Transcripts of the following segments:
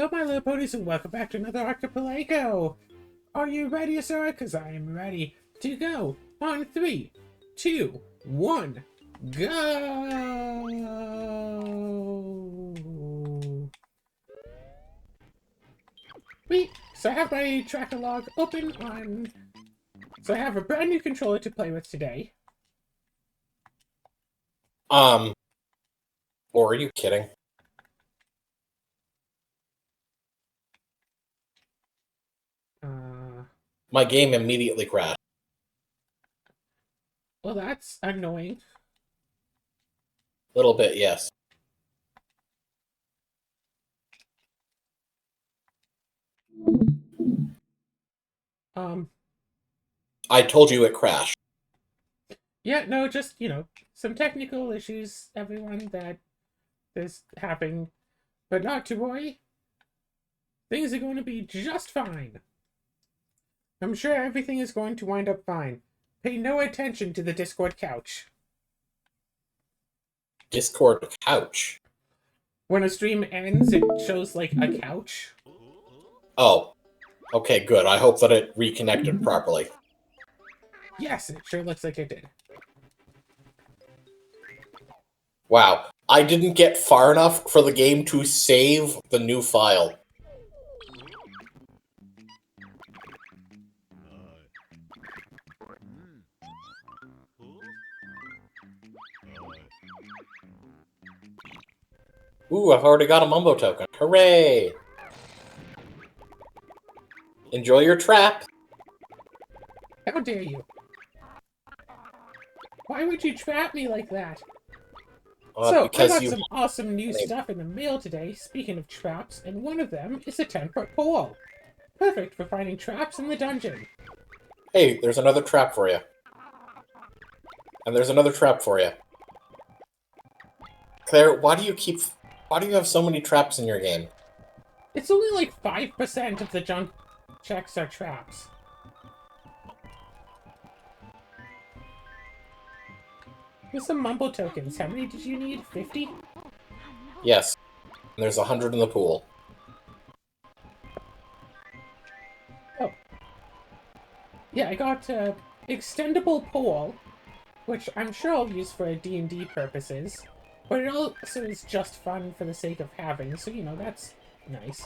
Hello, my little ponies, and welcome back to another Archipelago. Are you ready, sir? Because I am ready to go on 3, 2, 1, go! Wait, so I have my tracker log open on... So I have a brand new controller to play with today. Or are you kidding? My game immediately crashed. Well, that's annoying. Little bit, yes. I told you it crashed. Yeah, no, just, some technical issues, everyone, that is happening. But not to worry. Things are going to be just fine. I'm sure everything is going to wind up fine. Pay no attention to the Discord couch. Discord couch? When a stream ends, it shows, like, a couch. Oh. Okay, good. I hope that it reconnected properly. Yes, it sure looks like it did. Wow. I didn't get far enough for the game to save the new file. Ooh, I've already got a Mumbo token. Hooray! Enjoy your trap. How dare you? Why would you trap me like that? So, I got some awesome new stuff in the mail today, speaking of traps, and one of them is a 10-foot pole. Perfect for finding traps in the dungeon. Hey, there's another trap for you. And there's another trap for you. Claire, why do you have so many traps in your game? It's only like 5% of the junk checks are traps. Here's some Mumbo tokens. How many did you need? 50? Yes. And there's 100 in the pool. Oh. Yeah, I got extendable pole, which I'm sure I'll use for D&D purposes, but it also is just fun for the sake of having, so, that's nice.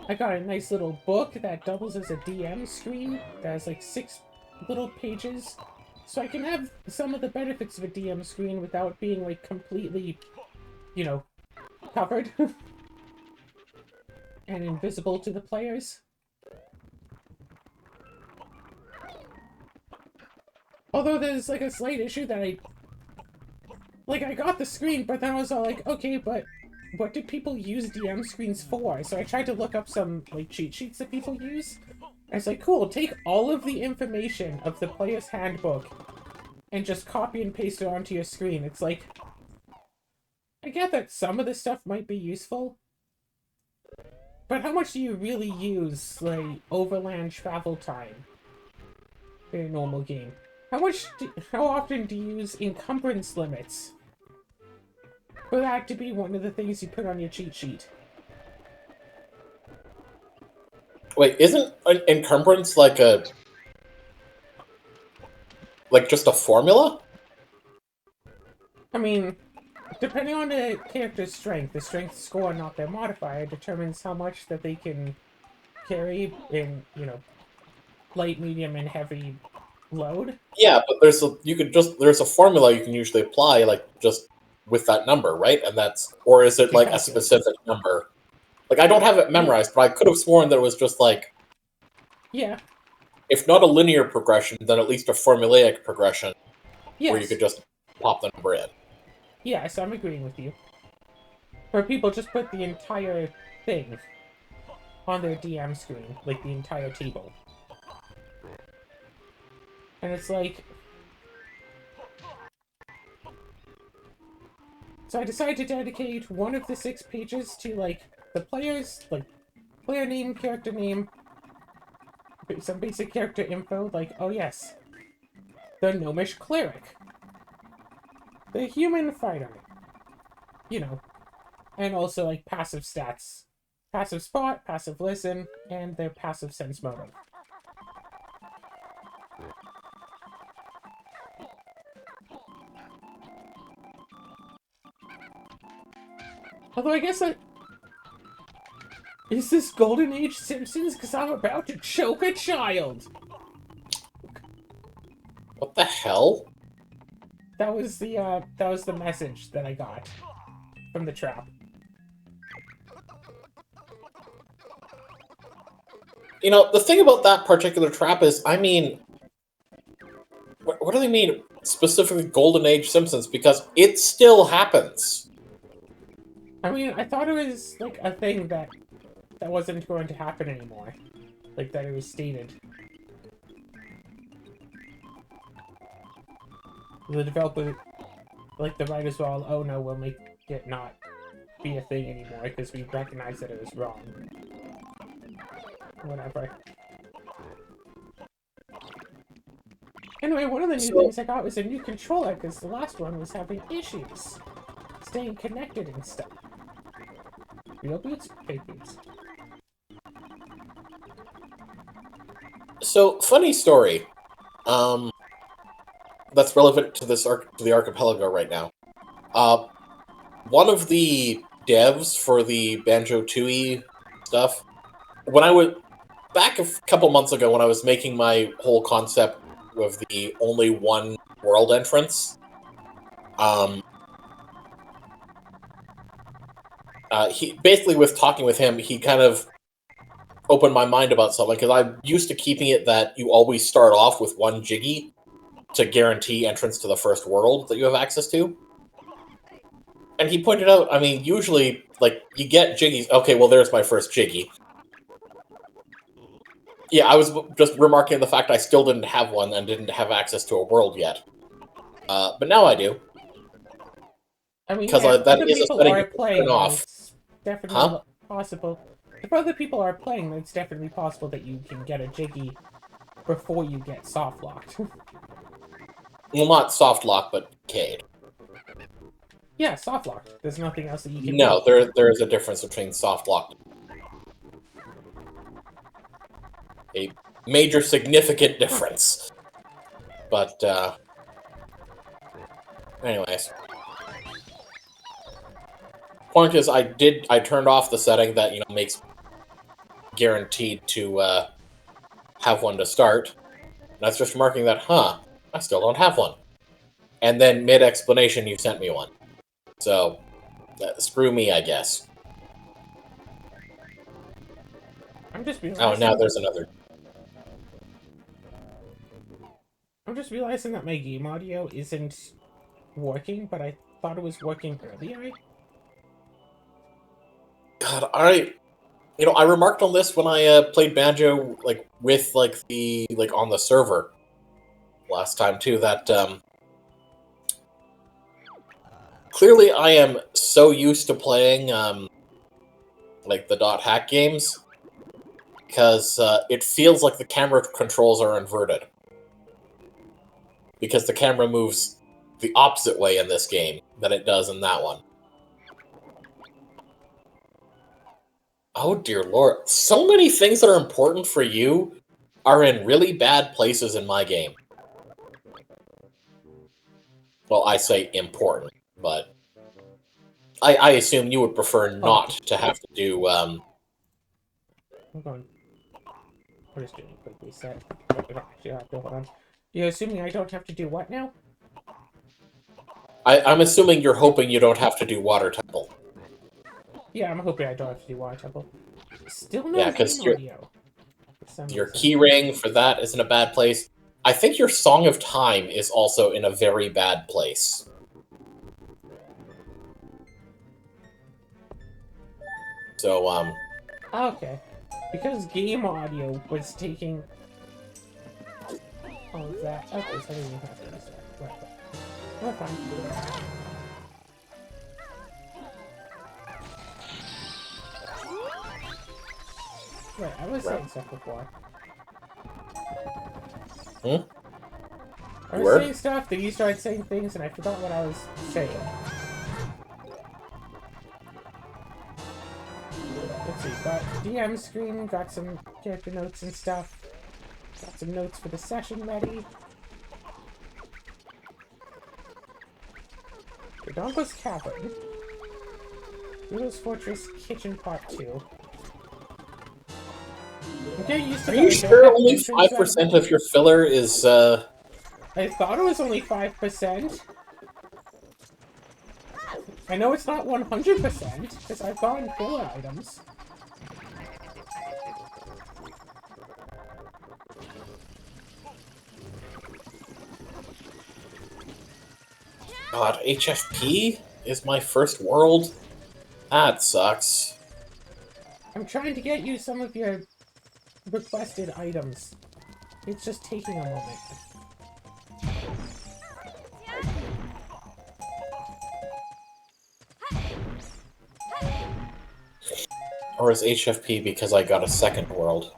I got a nice little book that doubles as a DM screen that has like 6 little pages, so I can have some of the benefits of a DM screen without being like completely, covered and invisible to the players. Although there's like a slight issue that I got the screen, but then I was all like, okay, but what do people use DM screens for? So I tried to look up some, like, cheat sheets that people use. And it's like, cool, take all of the information of the player's handbook and just copy and paste it onto your screen. It's like, I get that some of the stuff might be useful, but how much do you really use, like, overland travel time in a normal game? How often do you use encumbrance limits for that to be one of the things you put on your cheat sheet? Wait, isn't an encumbrance like just a formula? I mean, depending on the character's strength, the strength score, not their modifier, determines how much that they can carry in, light, medium, and heavy load. Yeah, but there's a formula you can usually apply, like, just with that number, right? And or is it like a specific number? Like, I don't have it memorized, but I could have sworn that it was just like... Yeah. If not a linear progression, then at least a formulaic progression. Yes. Where you could just pop the number in. Yes, I'm agreeing with you. Where people just put the entire thing on their DM screen, like the entire table. And it's like... So I decided to dedicate one of the 6 pages to, like, the players, like, player name, character name, some basic character info, like, oh yes, the gnomish cleric, the human fighter, And also, like, passive stats. Passive spot, passive listen, and their passive sense motive. Although I guess I... Is this Golden Age Simpsons? Because I'm about to choke a child! What the hell? That was the message that I got from the trap. You know, the thing about that particular trap is, I mean... What do they mean, specifically Golden Age Simpsons? Because it still happens. I mean, I thought it was, like, a thing that wasn't going to happen anymore. Like, that it was stated. The developer, like, the writers were all, oh no, we'll make it not be a thing anymore because we recognize that it was wrong. Whatever. Anyway, one of the new things I got was a new controller because the last one was having issues staying connected and stuff. Real boots? Fake boots. So, funny story. That's relevant to this to the Archipelago right now. One of the devs for the Banjo-Tooie stuff, when I was back a couple months ago when I was making my whole concept of the only one world entrance, he basically, with talking with him, he kind of opened my mind about something, because I'm used to keeping it that you always start off with one Jiggy to guarantee entrance to the first world that you have access to. And he pointed out, I mean, usually, like, you get Jiggies. Okay, well, there's my first Jiggy. Yeah, I was just remarking the fact I still didn't have one and didn't have access to a world yet. But now I do. I mean, Because yeah, that is a setting you can turn off. It's definitely possible. If other people are playing, it's definitely possible that you can get a Jiggy before you get soft locked. Well, not soft lock, but Cade. Yeah, soft lock. There's nothing else that you can No, do. there is a difference between soft lock. A major significant difference. But, anyways. Point is, I turned off the setting that, you know, makes guaranteed to, have one to start. And I was just remarking that, I still don't have one. And then, mid-explanation, you sent me one. So, screw me, I guess. I'm just realizing... Oh, now there's another. I'm just realizing that my game audio isn't working, but I thought it was working earlier. God, I remarked on this when I played Banjo, like, with, like, on the server last time, too, that, clearly I am so used to playing, like, the .hack games, because, it feels like the camera controls are inverted. Because the camera moves the opposite way in this game than it does in that one. Oh dear lord. So many things that are important for you are in really bad places in my game. Well, I say important, but I assume you would prefer not to have to do, I'm going... What is doing a quick reset? Actually, I have to hold on. You're assuming I don't have to do what now? I'm assuming you're hoping you don't have to do Water Temple. Yeah, I'm hoping I don't have to do Water Temple. Still no because game audio. your keyring for that is in a bad place. I think your Song of Time is also in a very bad place. So, Okay. Because game audio was taking all of that. Okay, so I didn't even have to restart. Whatever. We're fine. Wait, I was saying stuff before. I was saying stuff, then you started saying things, and I forgot what I was saying. Let's see, got DM screen, got some character notes and stuff. Got some notes for the session ready. Dodongo's Cavern. Widow's Fortress Kitchen Part 2. I'm getting used to Are you sure only 5% of your filler is, I thought it was only 5%. I know it's not 100%, because I've gotten filler items. God, HFP is my first world? That sucks. I'm trying to get you some of your requested items. It's just taking a moment. Or is HFP because I got a second world?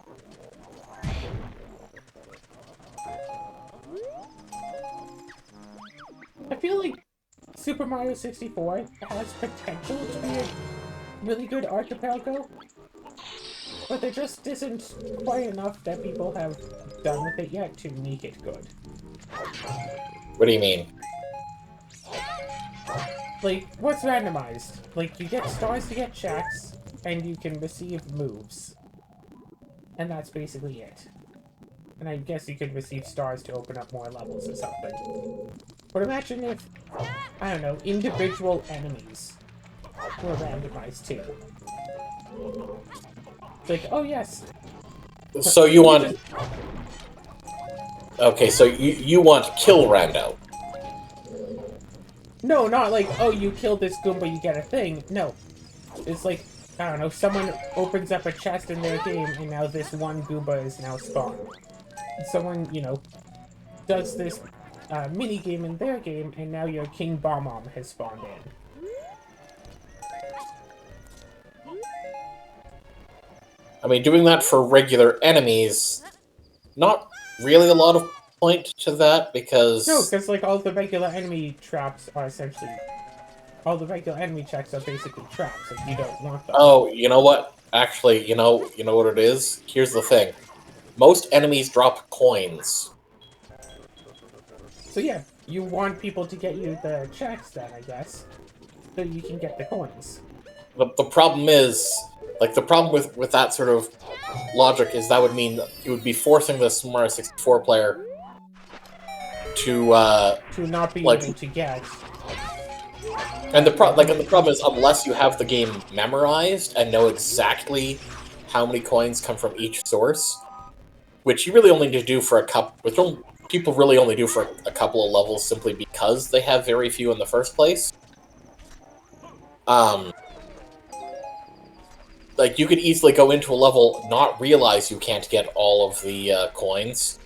I feel like Super Mario 64 has potential to be a really good Archipelago, but there just isn't quite enough that people have done with it yet to make it good. What do you mean? Like, what's randomized? Like, you get stars to get checks, and you can receive moves. And that's basically it. And I guess you could receive stars to open up more levels or something. But imagine if, I don't know, individual enemies were randomized too. It's like, oh yes. So you want... Okay, so you want kill rando. No, not like, oh, you killed this Goomba, you get a thing. No. It's like, I don't know, someone opens up a chest in their game, and now this one Goomba is now spawned. Someone, you know, does this mini-game in their game, and now your King Bob-omb has spawned in. I mean, doing that for regular enemies, not really a lot of point to that, because... No, because, like, all the regular enemy traps are essentially... All the regular enemy checks are basically traps, like, you don't want them. Oh, you know what? Actually, you know what it is? Here's the thing. Most enemies drop coins. So yeah, you want people to get you the checks then, I guess, so you can get the coins. The problem is... Like, the problem with that sort of logic is that would mean it would be forcing the Super Mario 64 player to not be like, able to get. And the problem is, unless you have the game memorized and know exactly how many coins come from each source, which you really only need to do for a couple, which people really only do for a couple of levels simply because they have very few in the first place. Like, you could easily go into a level, not realize you can't get all of the coins,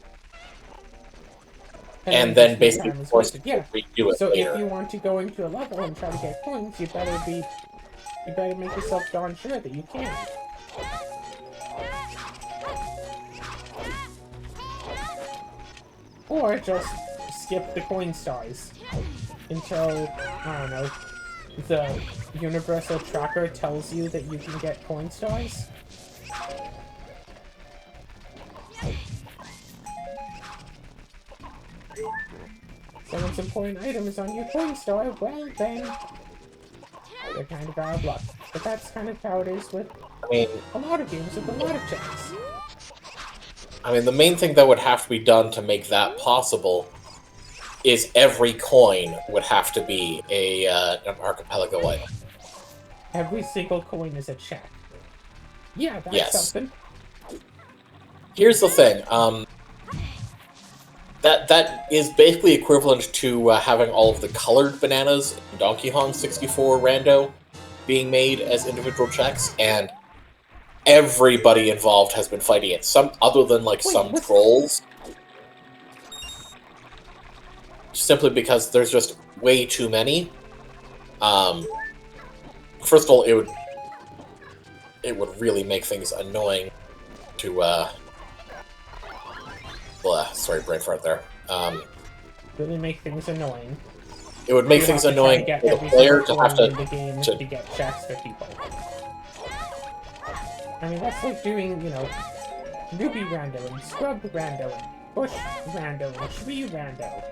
and then basically force to redo it so later. if you want to go into a level and try to get coins, you better make yourself darn sure that you can. Or just skip the coin stars until, I don't know, the universal tracker tells you that you can get coin stars. Someone's important item is on your coin star, well then, you're kind of out of luck. But that's kind of how it is with a lot of games with a lot of checks. I mean, the main thing that would have to be done to make that possible is every coin would have to be an Archipelago item. Every single coin is a check. Yeah, that's something. Here's the thing. That is basically equivalent to having all of the colored bananas in Donkey Kong 64 Rando being made as individual checks, and everybody involved has been fighting it. Some other than some trolls. Simply because there's just way too many. First of all, it would really make things annoying to sorry, brain fart there. Really make things annoying. It would make things annoying for the player to have to get checks for people. I mean, that's like doing, you know, newbie rando and scrub rando and bush rando and tree rando.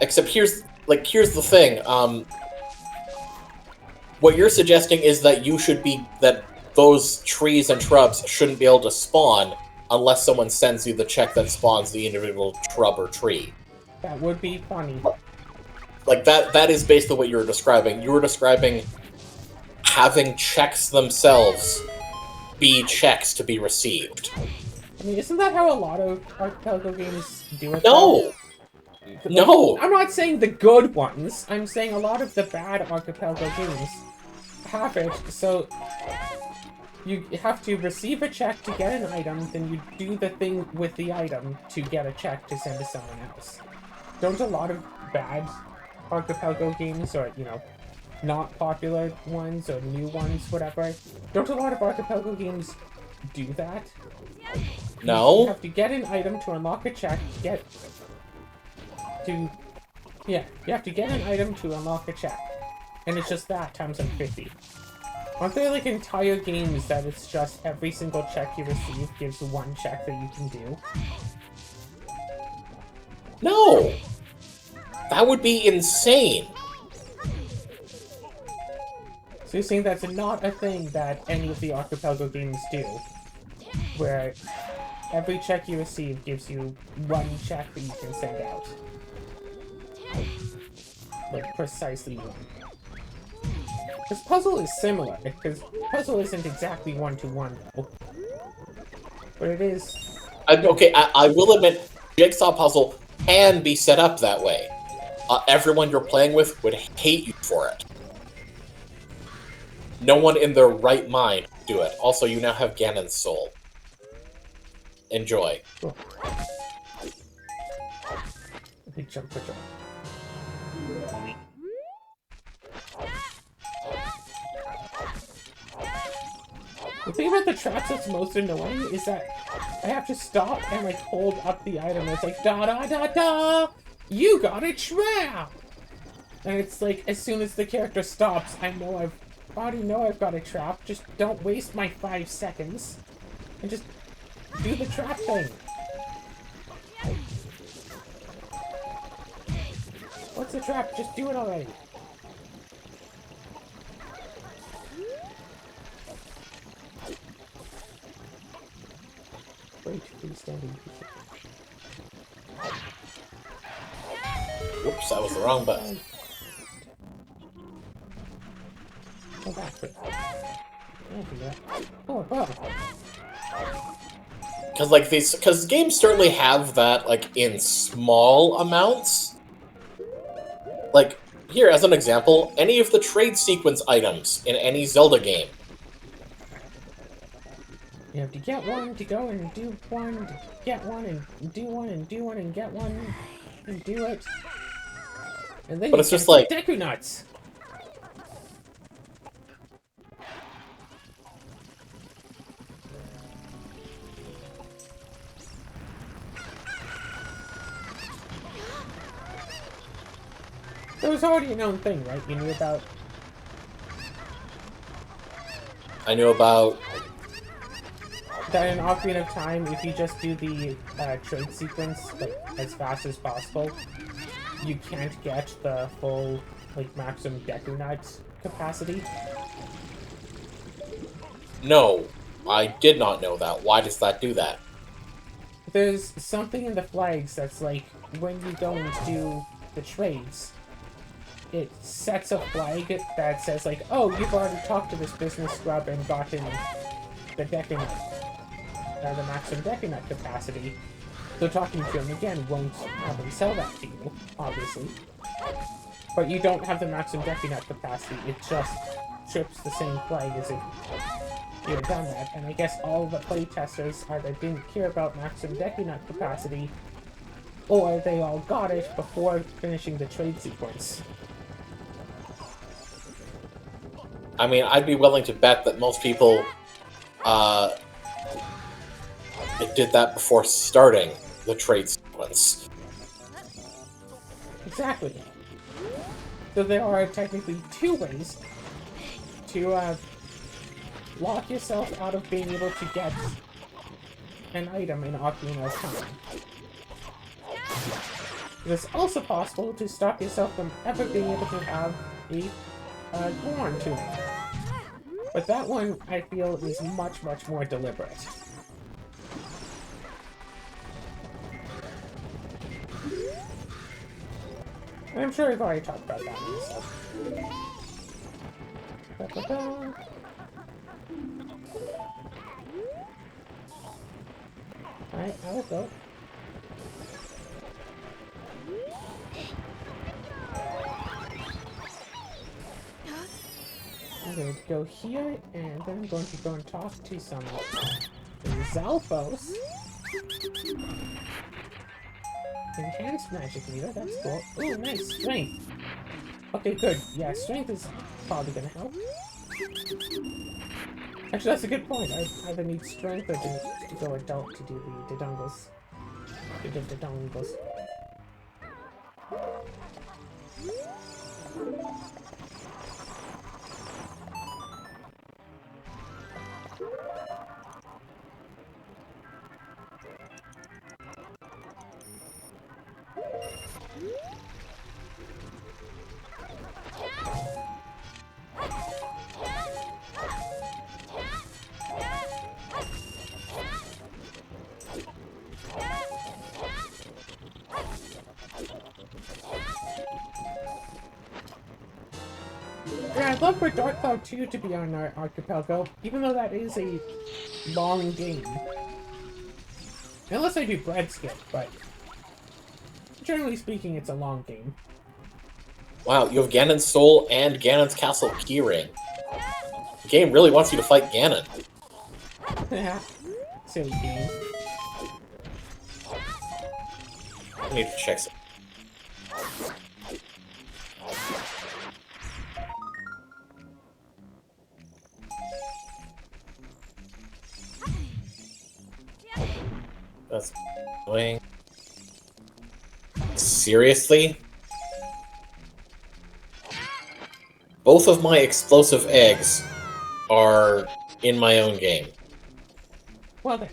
Except here's the thing. What you're suggesting is that those trees and shrubs shouldn't be able to spawn unless someone sends you the check that spawns the individual shrub or tree. That would be funny. Like, that is basically what you were describing. You were describing having checks themselves be checks to be received. I mean, isn't that how a lot of Archipelago games do it? No! No! I'm not saying the good ones. I'm saying a lot of the bad Archipelago games have it, so you have to receive a check to get an item, then you do the thing with the item to get a check to send to someone else. Don't a lot of bad Archipelago games, or, you know, not popular ones, or new ones, whatever, don't a lot of Archipelago games do that? No? You have to get an item to unlock a check, you have to get an item to unlock a check. And it's just that times like 50. Aren't there like entire games that it's just every single check you receive gives one check that you can do? No! That would be insane. So you're saying that's not a thing that any of the Archipelago games do? Where every check you receive gives you one check that you can send out? Like, precisely one. Because puzzle is similar, because puzzle isn't exactly one-to-one, though. But it is... Okay, I will admit, Jigsaw Puzzle can be set up that way. Everyone you're playing with would hate you for it. No one in their right mind would do it. Also, you now have Ganon's soul. Enjoy. Cool. Big jump for jump. The thing about the traps that's most annoying is that I have to stop and, like, hold up the item, and it's like, da-da-da-da! You got a trap! And it's like, as soon as the character stops, I already know I've got a trap, just don't waste my 5 seconds, and just do the trap thing. What's the trap? Just do it already. Wait, please standing. Whoops, that was the wrong button. Go back to it. Oh, wow. Because games certainly have that, like, in small amounts. Like, here, as an example, any of the trade sequence items in any Zelda game. You have to get one to go and do one, to get one and do one and do one and get one and do it. And then but you it's just get like Deku Nuts. It was already a known thing, right? You knew about... I knew about... that in Ocarina of Time, if you just do the trade sequence like as fast as possible, you can't get the full like maximum Deku Nut capacity. No, I did not know that. Why does that do that? There's something in the flags that's like, when you go and do the trades, it sets a flag that says like, oh, you've already talked to this business scrub and gotten the Deku Nut, the maximum Deku Nut capacity. So talking to him again won't have him sell that to you, obviously. But you don't have the maximum Deku Nut capacity, it just trips the same flag as if you had done that. And I guess all the playtesters either didn't care about maximum Deku Nut capacity, or they all got it before finishing the trade sequence. I mean, I'd be willing to bet that most people did that before starting the trade sequence. Exactly. So there are technically two ways to lock yourself out of being able to get an item in Ocarina of Time. It is also possible to stop yourself from ever being able to have a Goron tuning. But that one, I feel, is much, much more deliberate. And I'm sure I've already talked about that one, so. Ba-ba-ba. Alright, I will go. I'm going to go here, and then I'm going to go and talk to some Zalfos. Enhanced magic meter, that's cool. Ooh, nice, strength. Okay, good. Yeah, strength is probably gonna help. Actually, that's a good point. I either need strength or to go adult to do the dodongles. The dodongles. Yeah, I'd love for Dark Cloud 2 to be on our Archipelago, even though that is a long game. Unless I do bread skip, but generally speaking, it's a long game. Wow, you have Ganon's soul and Ganon's castle keyring. The game really wants you to fight Ganon. Silly game. I need to check some. That's annoying. Seriously? Both of my explosive eggs are in my own game. Well then.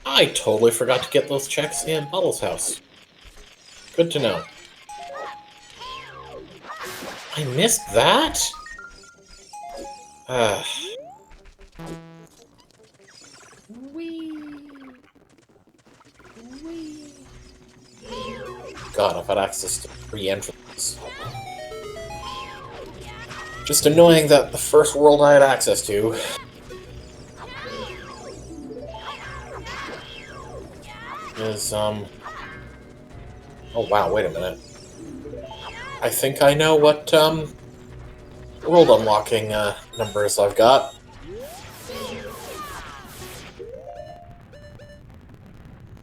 I totally forgot to get those checks in Buttle's house. Good to know. I missed that? God, I've had access to 3 entrances. Just annoying that the first world I had access to is, oh wow, wait a minute. I think I know what, world unlocking, numbers I've got.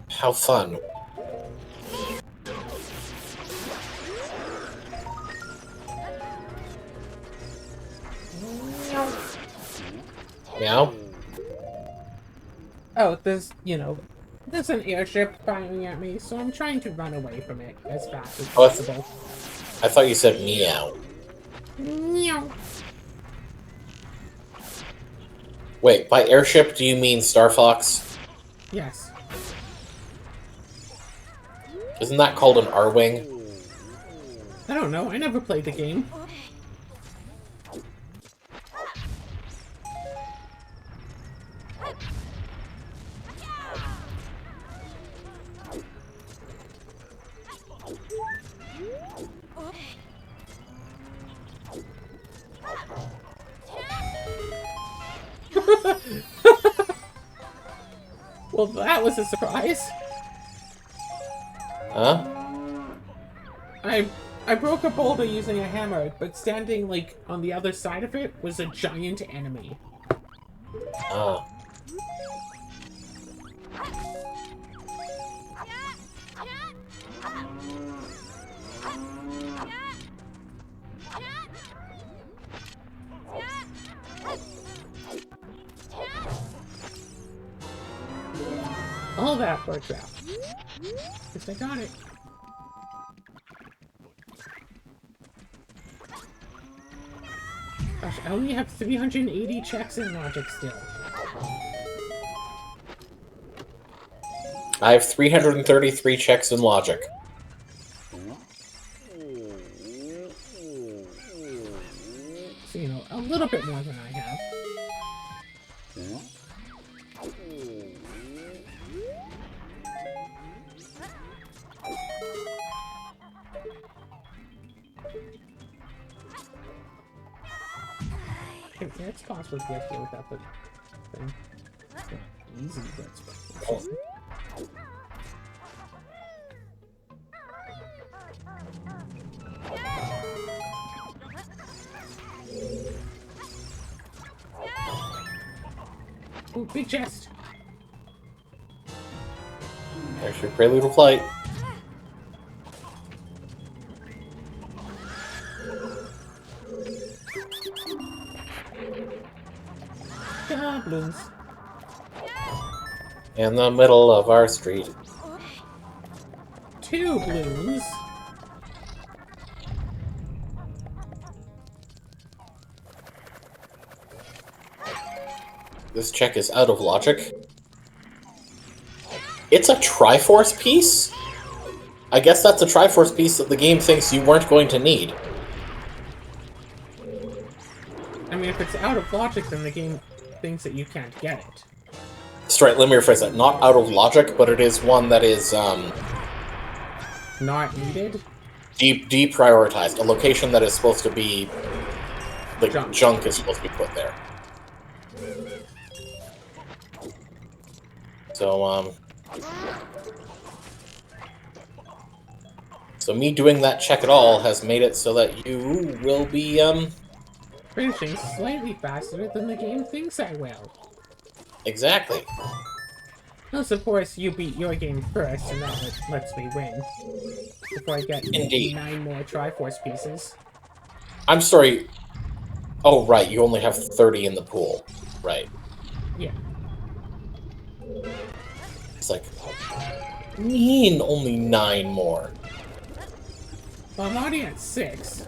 How fun. Meow? Oh, there's an airship firing at me, so I'm trying to run away from it as fast as possible. I thought you said meow. Meow. Wait, by airship do you mean Star Fox? Yes. Isn't that called an R-Wing? I don't know, I never played the game. Well, that was a surprise. Huh? I broke a boulder using a hammer, but standing, like, on the other side of it was a giant enemy. Oh. All that works out. Guess I got it. Gosh, I only have 380 checks in logic still. I have 333 checks in logic. So, you know, a little bit more than I have. Okay, yeah, it's possible to get here without the thing. It's not easy, but it's possible. Ooh, big chest! There's your prelude to flight. Goblins! In the middle of our street. 2 balloons! This check is out of logic. It's a Triforce piece? I guess that's a Triforce piece that the game thinks you weren't going to need. I mean, if it's out of logic, then the game thinks that you can't get it. Straight, let me rephrase that. Not out of logic, but it is one that is, Not needed? deprioritized. A location that is supposed to be... The Junk. junk is supposed to be put there. So, So me doing that check at all has made it so that you will be, Finishing slightly faster than the game thinks I will. Exactly. Unless, of course, you beat your game first, and that lets me win. Before I get Indeed. 9 more Triforce pieces. I'm sorry. Oh, right, you only have 30 in the pool. Right. Yeah. It's like, mean only 9 more. Well, I'm already at 6.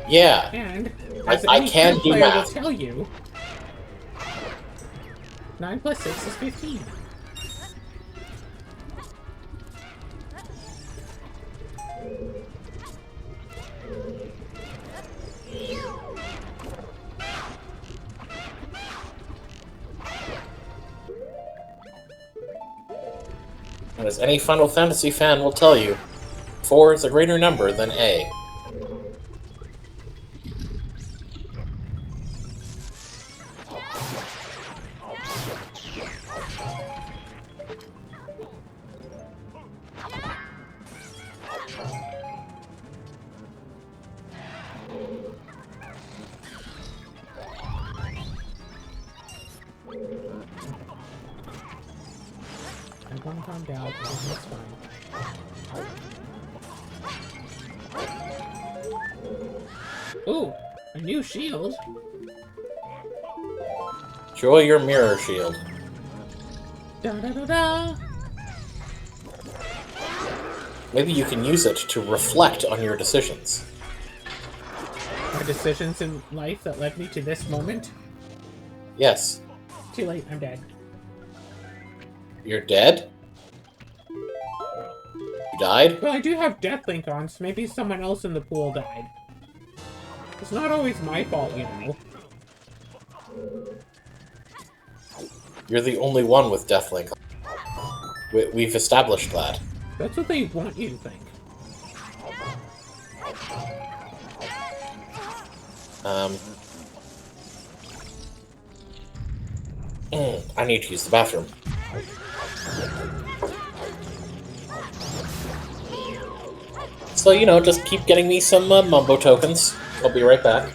Yeah. And, I as any can skill do player math. will tell you, 9 plus 6 is 15. And as any Final Fantasy fan will tell you, 4 is a greater number than A. I'm gonna calm down, it's fine. Ooh, a new shield. Enjoy your mirror shield. Da da da da. Maybe you can use it to reflect on your decisions. My decisions in life that led me to this moment. Yes. Too late, I'm dead. You're dead? You died? Well, I do have Deathlink on, so maybe someone else in the pool died. It's not always my fault, you know. You're the only one with Deathlink. We've established that. That's what they want you to think. I need to use the bathroom. So, you know, just keep getting me some Mumbo tokens. I'll be right back.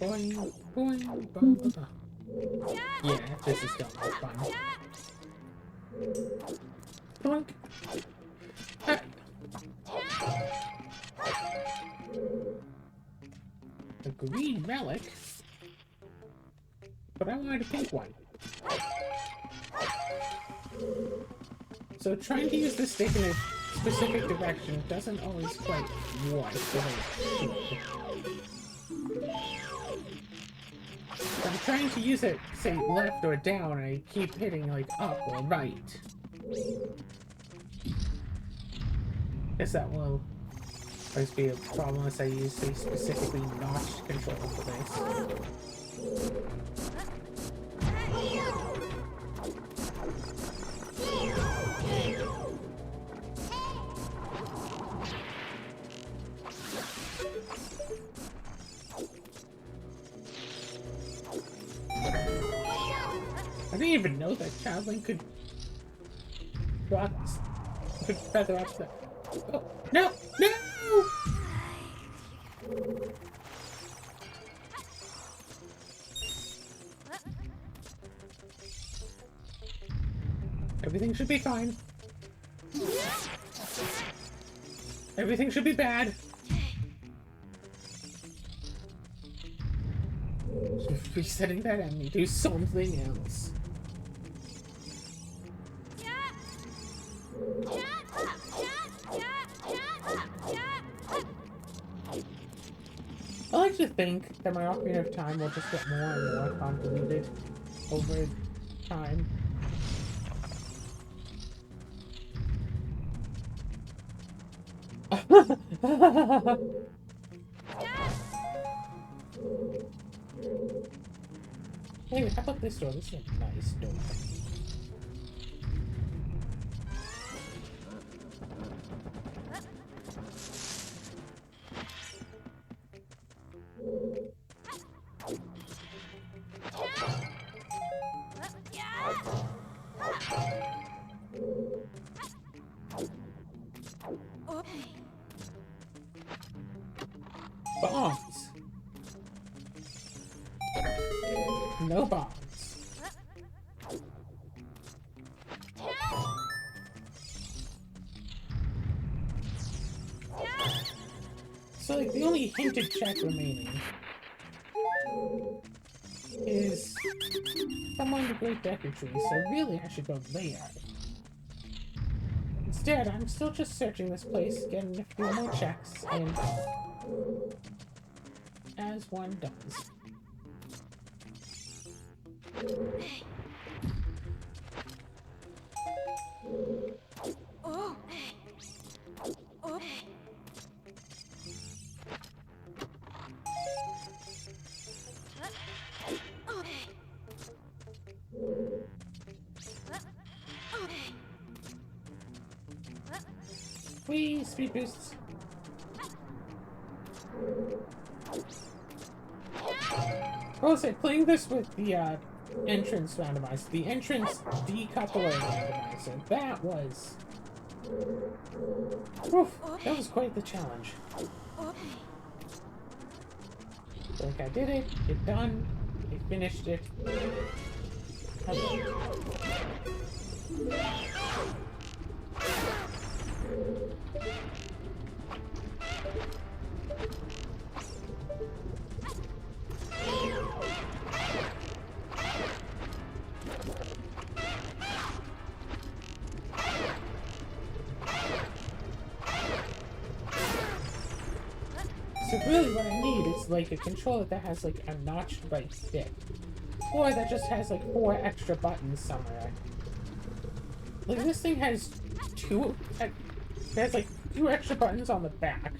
Boing, boing, boing, boing. Yeah, this is still more fun. Boink. Ah. A green relic? But I wanted a pink one. So trying to use the stick in a specific direction doesn't always quite work the way it should. I'm trying to use it, say, left or down, and I keep hitting, like, up or right. Guess that will always be a problem unless I use, say, specifically notched control for this. I didn't even know that Childling could feather up the... Oh, no! No! Everything should be fine. Everything should be bad. Resetting that enemy, do something else. I like to think that my Ocarina of Time will just get more and more convoluted over time. Hey, how about this door? This is a nice door. Bombs. No bombs. So, like, the only hinted check remaining is someone the Great Deku Tree, so really I should go there. Instead, I'm still just searching this place, getting a few more checks, and as one does. Whee! Speed boosts. Also, playing this with the entrance randomizer, the entrance decoupler randomizer, that was... Oof, that was quite the challenge. Like, I did it, it done, I finished it. So really what I need is like a controller that has like a notched right stick. Or that just has like 4 extra buttons somewhere. Like this thing has 2, it has like 2 extra buttons on the back.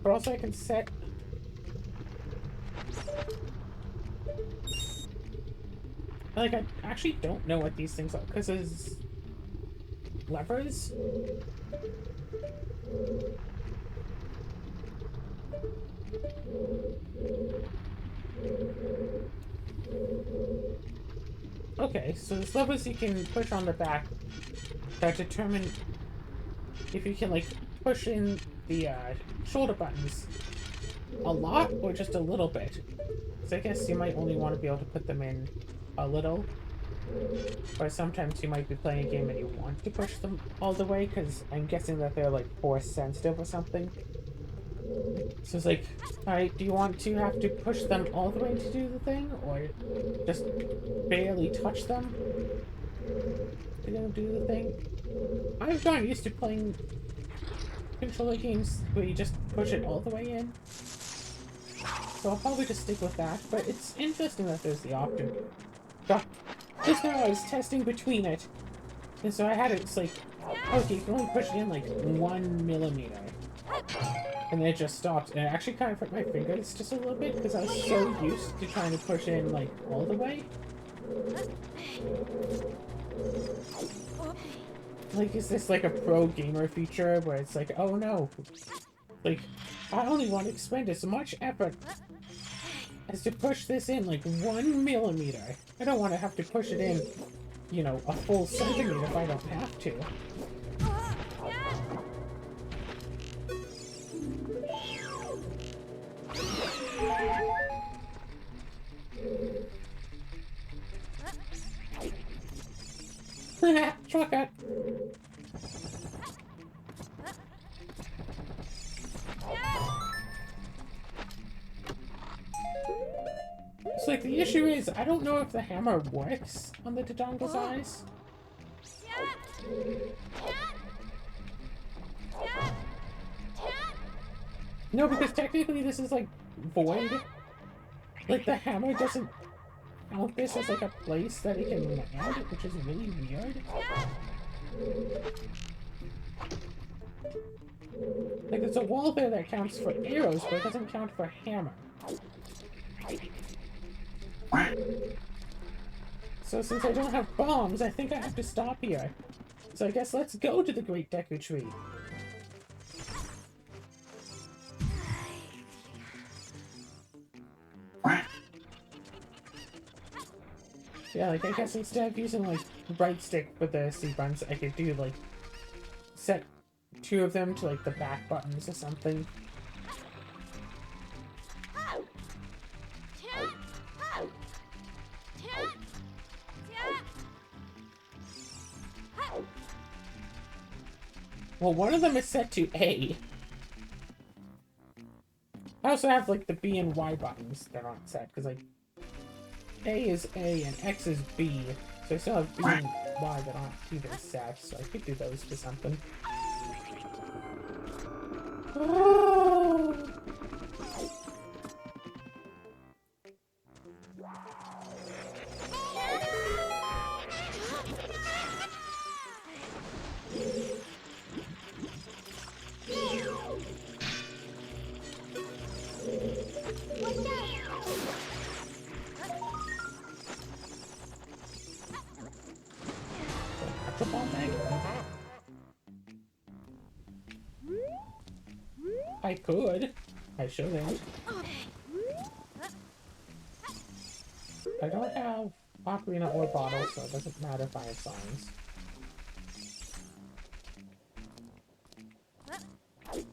But also I can set... Like I actually don't know what these things are, because there's levers. Okay, so there's levers you can push on the back that determine if you can like push in the shoulder buttons a lot or just a little bit? So I guess you might only want to be able to put them in a little. Or sometimes you might be playing a game and you want to push them all the way, because I'm guessing that they're like force sensitive or something. So it's like, alright, do you want to have to push them all the way to do the thing? Or just barely touch them to do the thing? I've gotten used to playing controller games where you just push it all the way in. So I'll probably just stick with that, but it's interesting that there's the option. God, just now I was testing between it, and so I had it, it's like, okay, you can only push it in like 1 millimeter. And then it just stopped, and it actually kind of hurt my fingers just a little bit, because I was so used to trying to push in like all the way. Like, is this like a pro gamer feature where it's like, oh no, like, I only want to expend as much effort as to push this in like 1 millimeter. I don't want to have to push it in, you know, a full centimeter if I don't have to. Shortcut. It's like, the issue is, I don't know if the hammer works on the Dodongo's eyes. No, because technically this is like void. Like, the hammer doesn't count this as like a place that it can land, which is really weird. Like, there's a wall there that counts for arrows, but it doesn't count for hammer. So since I don't have bombs, I think I have to stop here. So I guess let's go to the Great Deku Tree. Yeah, like, I guess instead of using, like, right stick with the C buttons, I could do, like, set 2 of them to, like, the back buttons or something. Well, one of them is set to A. I also have, like, the B and Y buttons. They're not set, because, like, A is A and X is B. So I still have B and Y that aren't either set, so I could do those for something. Oh! I could. I shouldn't. I don't have Ocarina or Bottle, so it doesn't matter if I have songs. But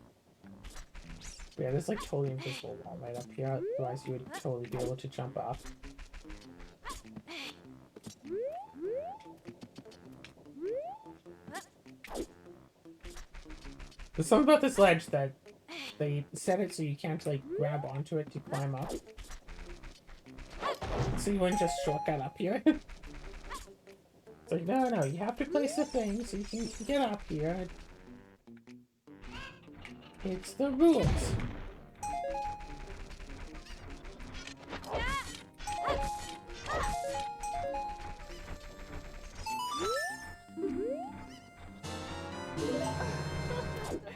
yeah, there's like totally invisible wall right up here, otherwise you would totally be able to jump up. There's something about this ledge that they set it so you can't like grab onto it to climb up. So you wouldn't just shortcut up here. It's like, no, you have to place the thing so you can get up here. It's the rules.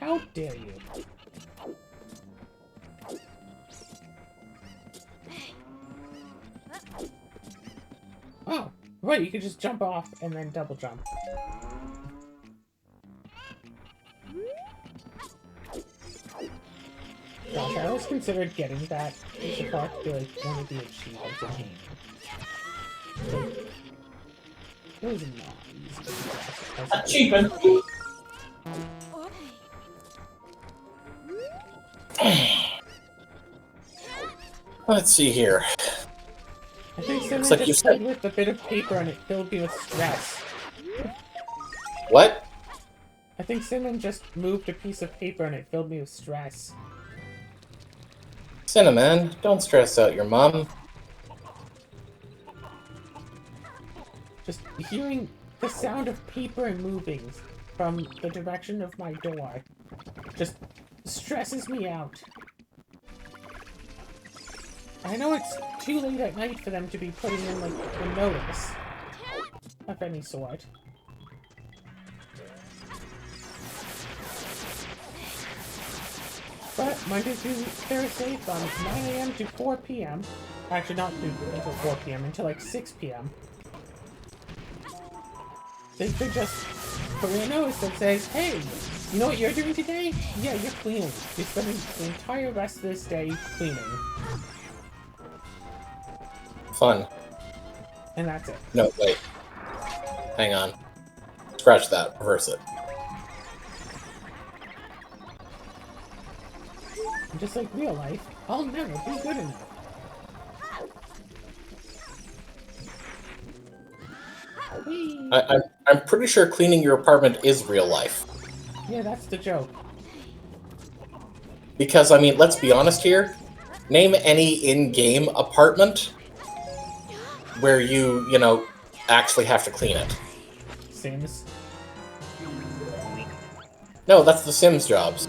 How dare you? Oh, right, you could just jump off and then double jump. Gosh, I always considered getting that support to be like one of the achievements of the game. Like, it was not easy. Achievement! Let's see here. I think someone like you just played said- with a bit of paper and it filled me with stress. What? I think Simon just moved a piece of paper and it filled me with stress. Cinnamon, don't stress out your mom. Just hearing the sound of paper moving from the direction of my door just stresses me out. I know it's too late at night for them to be putting in, like, a notice of any sort. But Monday through Thursday from 9 AM to 4 PM. Actually, not until 4 PM, until like 6 PM. They could just put in a notice that says, hey, you know what you're doing today? Yeah, you're cleaning. You're spending the entire rest of this day cleaning. Fun. And that's it. No, wait. Hang on. Scratch that. Reverse it. Just like real life, I'll never be good enough. Whee! I'm pretty sure cleaning your apartment is real life. Yeah, that's the joke. Because, I mean, let's be honest here. Name any in-game apartment where you know, actually have to clean it. Sims. No, that's the Sims jobs.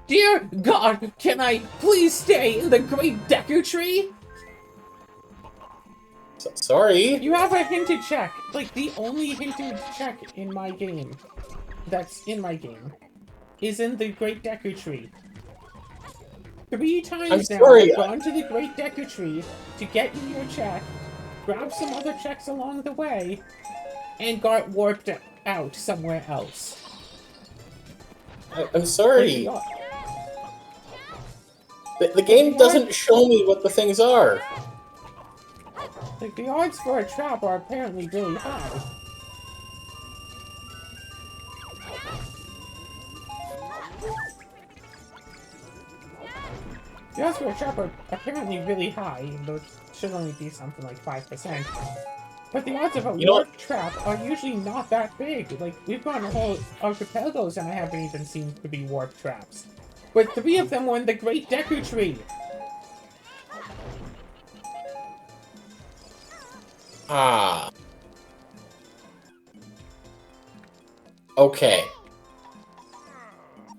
Dear God, can I please stay in the Great Deku Tree? Sorry. You have a hinted check. Like, the only hinted check in my game that's in my game is in the Great Deku Tree. 3 times now sorry. I've gone to the Great Deku Tree to get you your check, grab some other checks along the way, and got warped out somewhere else. I'm sorry. Like, The game doesn't show me what the things are. like, the odds for a trap are apparently really high. The odds for a trap are apparently really high, even though it should only be something like 5%. But the odds of a warp trap are usually not that big. Like, we've gone a whole archipelagos and I haven't even seen to be warp traps. But 3 of them were in the Great Deku Tree. Ah. Okay.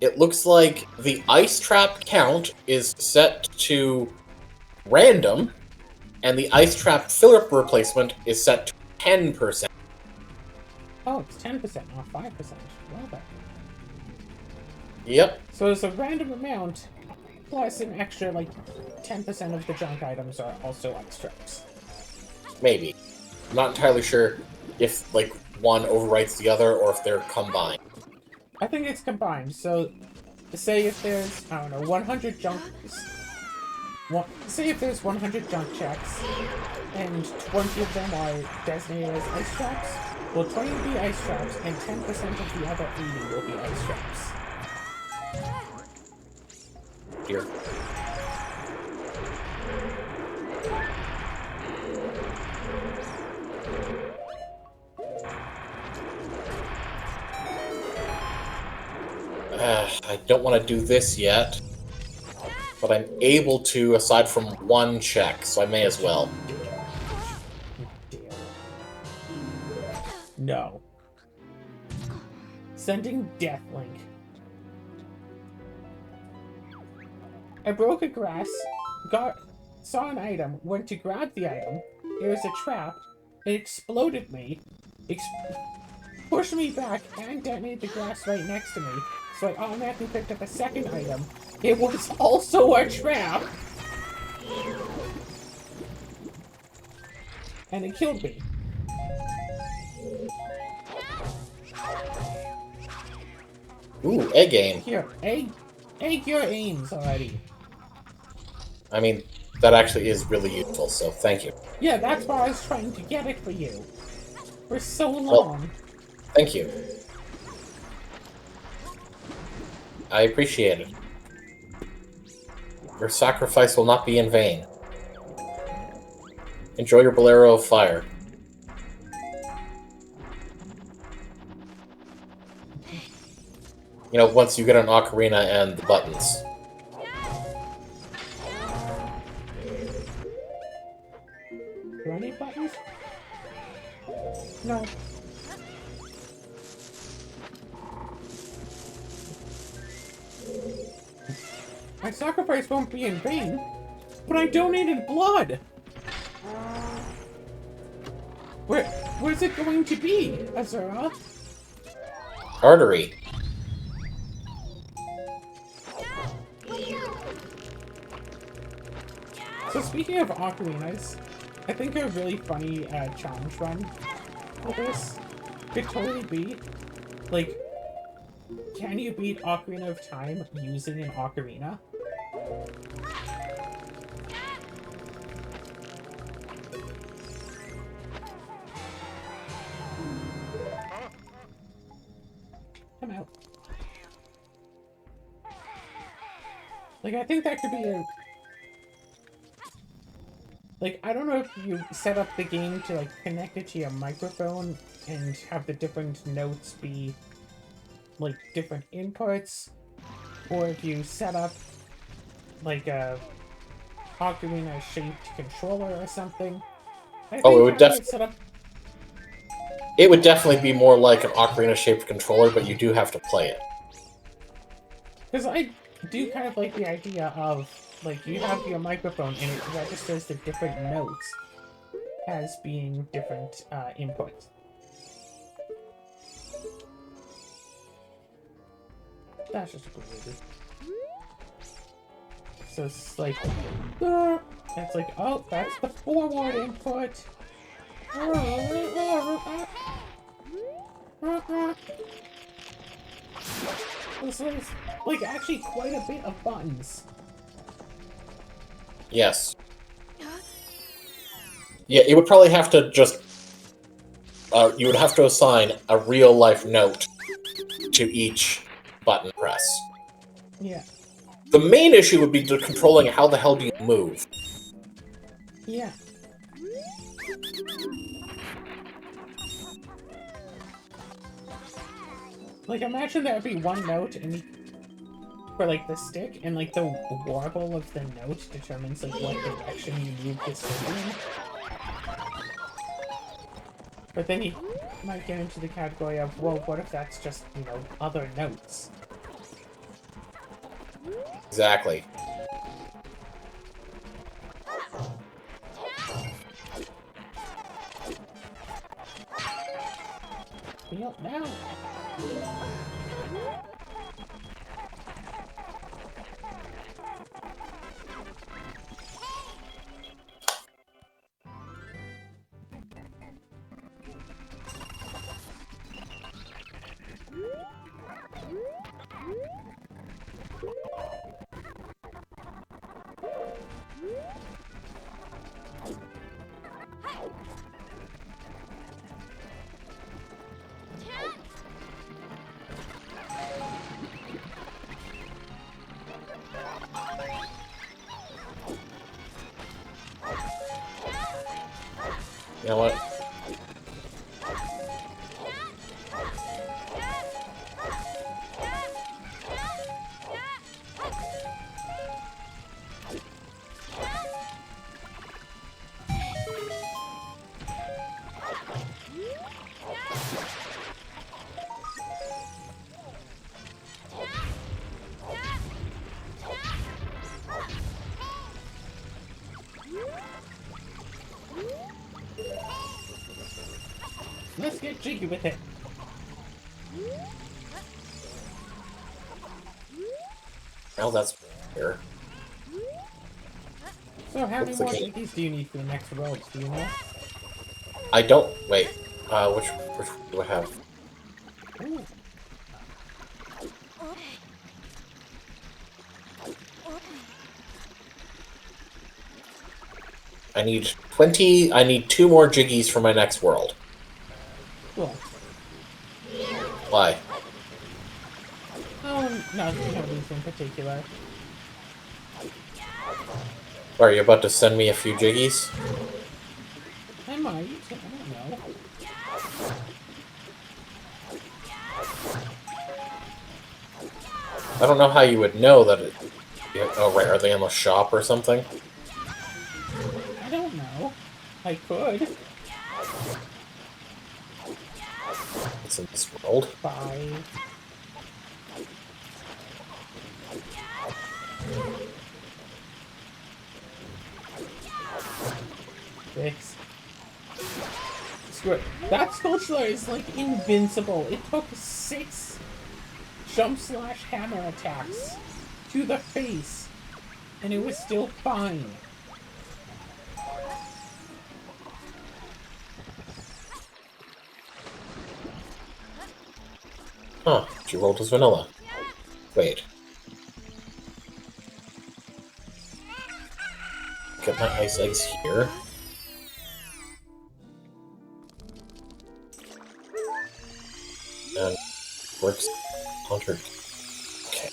It looks like the ice trap count is set to random, and the ice trap filler replacement is set to 10%. Oh, it's 10%, not 5%. Well then. Yep. So there's a random amount, plus an extra, like, 10% of the junk items are also ice traps. Maybe. I'm not entirely sure if, like, one overwrites the other or if they're combined. I think it's combined, so say if there's, I don't know, 100 junk... say if there's 100 junk checks, and 20 of them are designated as ice traps, well, 20 will be ice traps, and 10% of the other 80 will be ice traps. Here. I don't want to do this yet, but I'm able to aside from one check, so I may as well. No. Sending Death Link. I broke a grass, saw an item, went to grab the item, there was a trap, it exploded me, pushed me back, and detonated the grass right next to me, so I automatically picked up a second item. It was also a trap! And it killed me. Ooh, egg aim. Here, egg your aims already. I mean, that actually is really useful, so thank you. Yeah, that's why I was trying to get it for you. For so long. Well, thank you. I appreciate it. Your sacrifice will not be in vain. Enjoy your bolero of fire. You know, once you get an ocarina and the buttons. Are there any buttons? No. My sacrifice won't be in vain, but I donated blood! Where's it going to be, Azura? Artery. So speaking of ocarinas, I think a really funny challenge run for this could totally be, like, can you beat Ocarina of Time using an ocarina? Come out. Like, I think that could be a... Like, I don't know if you set up the game to, like, connect it to your microphone and have the different notes be, like, different inputs, or if you set up, like, a ocarina-shaped controller or something. I Oh, it think would having it set up... It would definitely be more like an ocarina-shaped controller, but you do have to play it. Because I do kind of like the idea of, like, you have your microphone and it registers the different notes as being different inputs. That's just a cool movie. So it's like, it's like, oh, that's the forward input. This is, like, actually quite a bit of buttons. Yes. Yeah, it would probably have to just... you would have to assign a real-life note to each button press. Yeah. The main issue would be controlling how the hell do you move. Yeah. Like, imagine there would be one note and for, like, the stick, and, like, the warble of the note determines, like, what direction you move the stick in. But then you might get into the category of, well, what if that's just, you know, other notes? Exactly. Feel now. You know what? Let's get jiggy with it. Well, that's here. So how many What's more the game? jiggies do you need for the next world, do you know? I don't... Wait. Which do I have? Ooh. I need 20... I need 2 more jiggies for my next world. Cool. Why? No reason in particular. Are you about to send me a few jiggies? I might. I don't know. I don't know how you would know that it... Oh, right. Are they in the shop or something? I don't know. I could. It's in this world. 5. Six. Screw it. That sculpture is like invincible. It took 6 jump/hammer attacks to the face, and it was still fine. Huh. She rolled as vanilla. Wait. Get my ice eggs here. And works 100. Okay.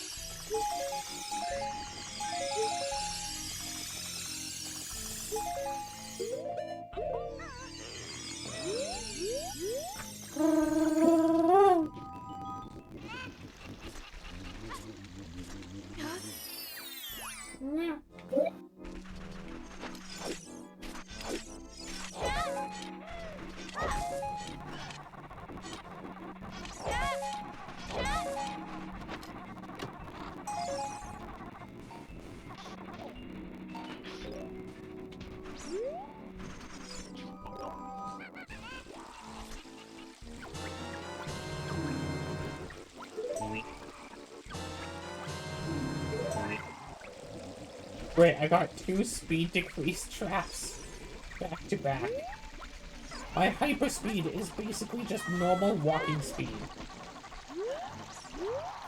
Wait, I got 2 speed decrease traps back to back. My hyperspeed is basically just normal walking speed.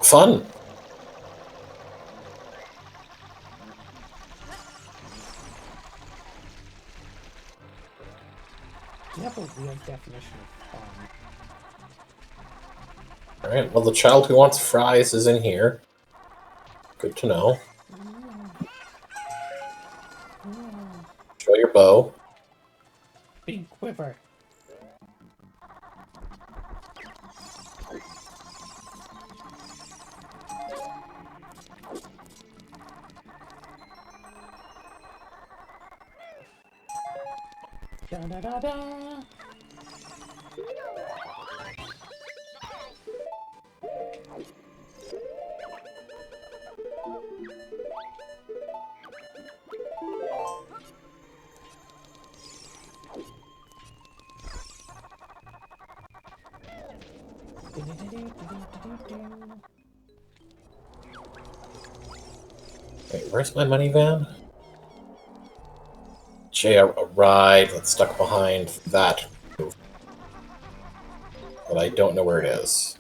Fun. You have a weird definition of fun. Alright, well, the child who wants fries is in here. Good to know. Show your bow. Big quiver. Da da da da. Wait, where's my money van? A ride that's stuck behind that roof. But I don't know where it is.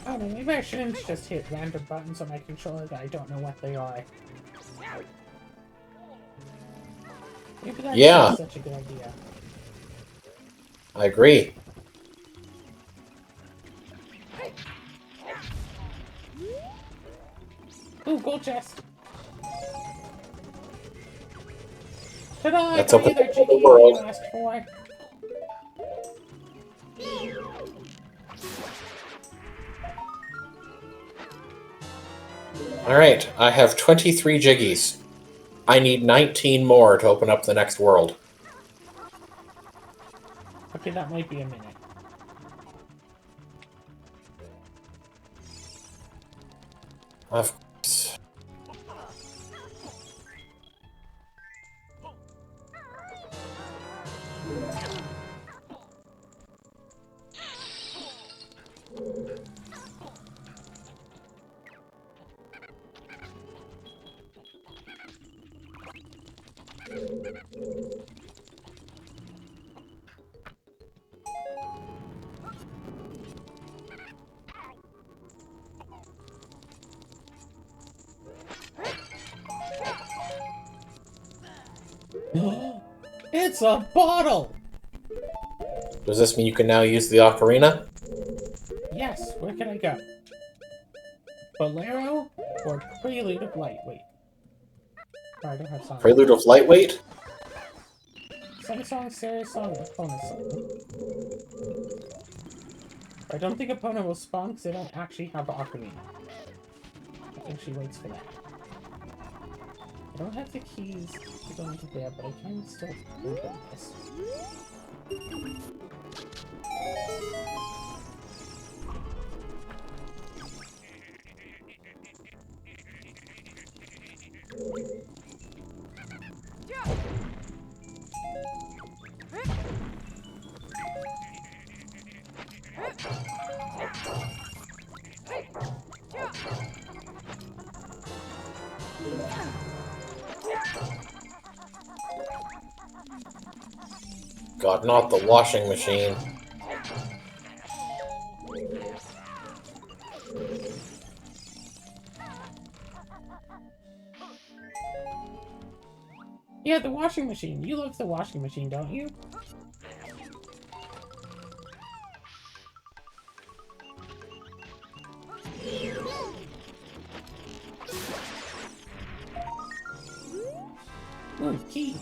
Oh no, maybe I shouldn't just hit random buttons on my controller that I don't know what they are. Maybe that's not such a good idea. I agree. Ooh, gold chest! Ta-da! Let's I got open you that the Jiggy world. you asked for. Alright, I have 23 jiggies. I need 19 more to open up the next world. Okay, that might be a minute. Of course. It's a bottle! Does this mean you can now use the ocarina? Yes, where can I go? Bolero or Prelude of Light? Wait. Oh, I don't have songs. Prelude of Lightweight? Sing song, serious song, or bonus song. I don't think Epona will spawn because they don't actually have the ocarina. I think she waits for that. I don't have the keys to go into there, but I can still open this. God, not the washing machine. Yeah, the washing machine. You love the washing machine, don't you? Ooh, key.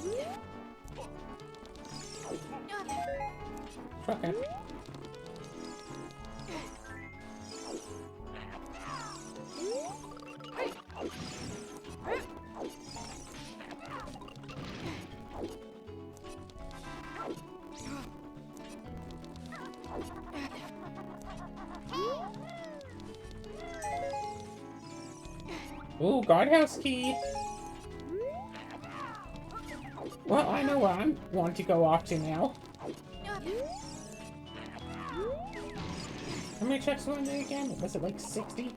Okay. Ooh, guardhouse key. Well, I know where I want to go off to now. How many checks were in there again? Was it like 60?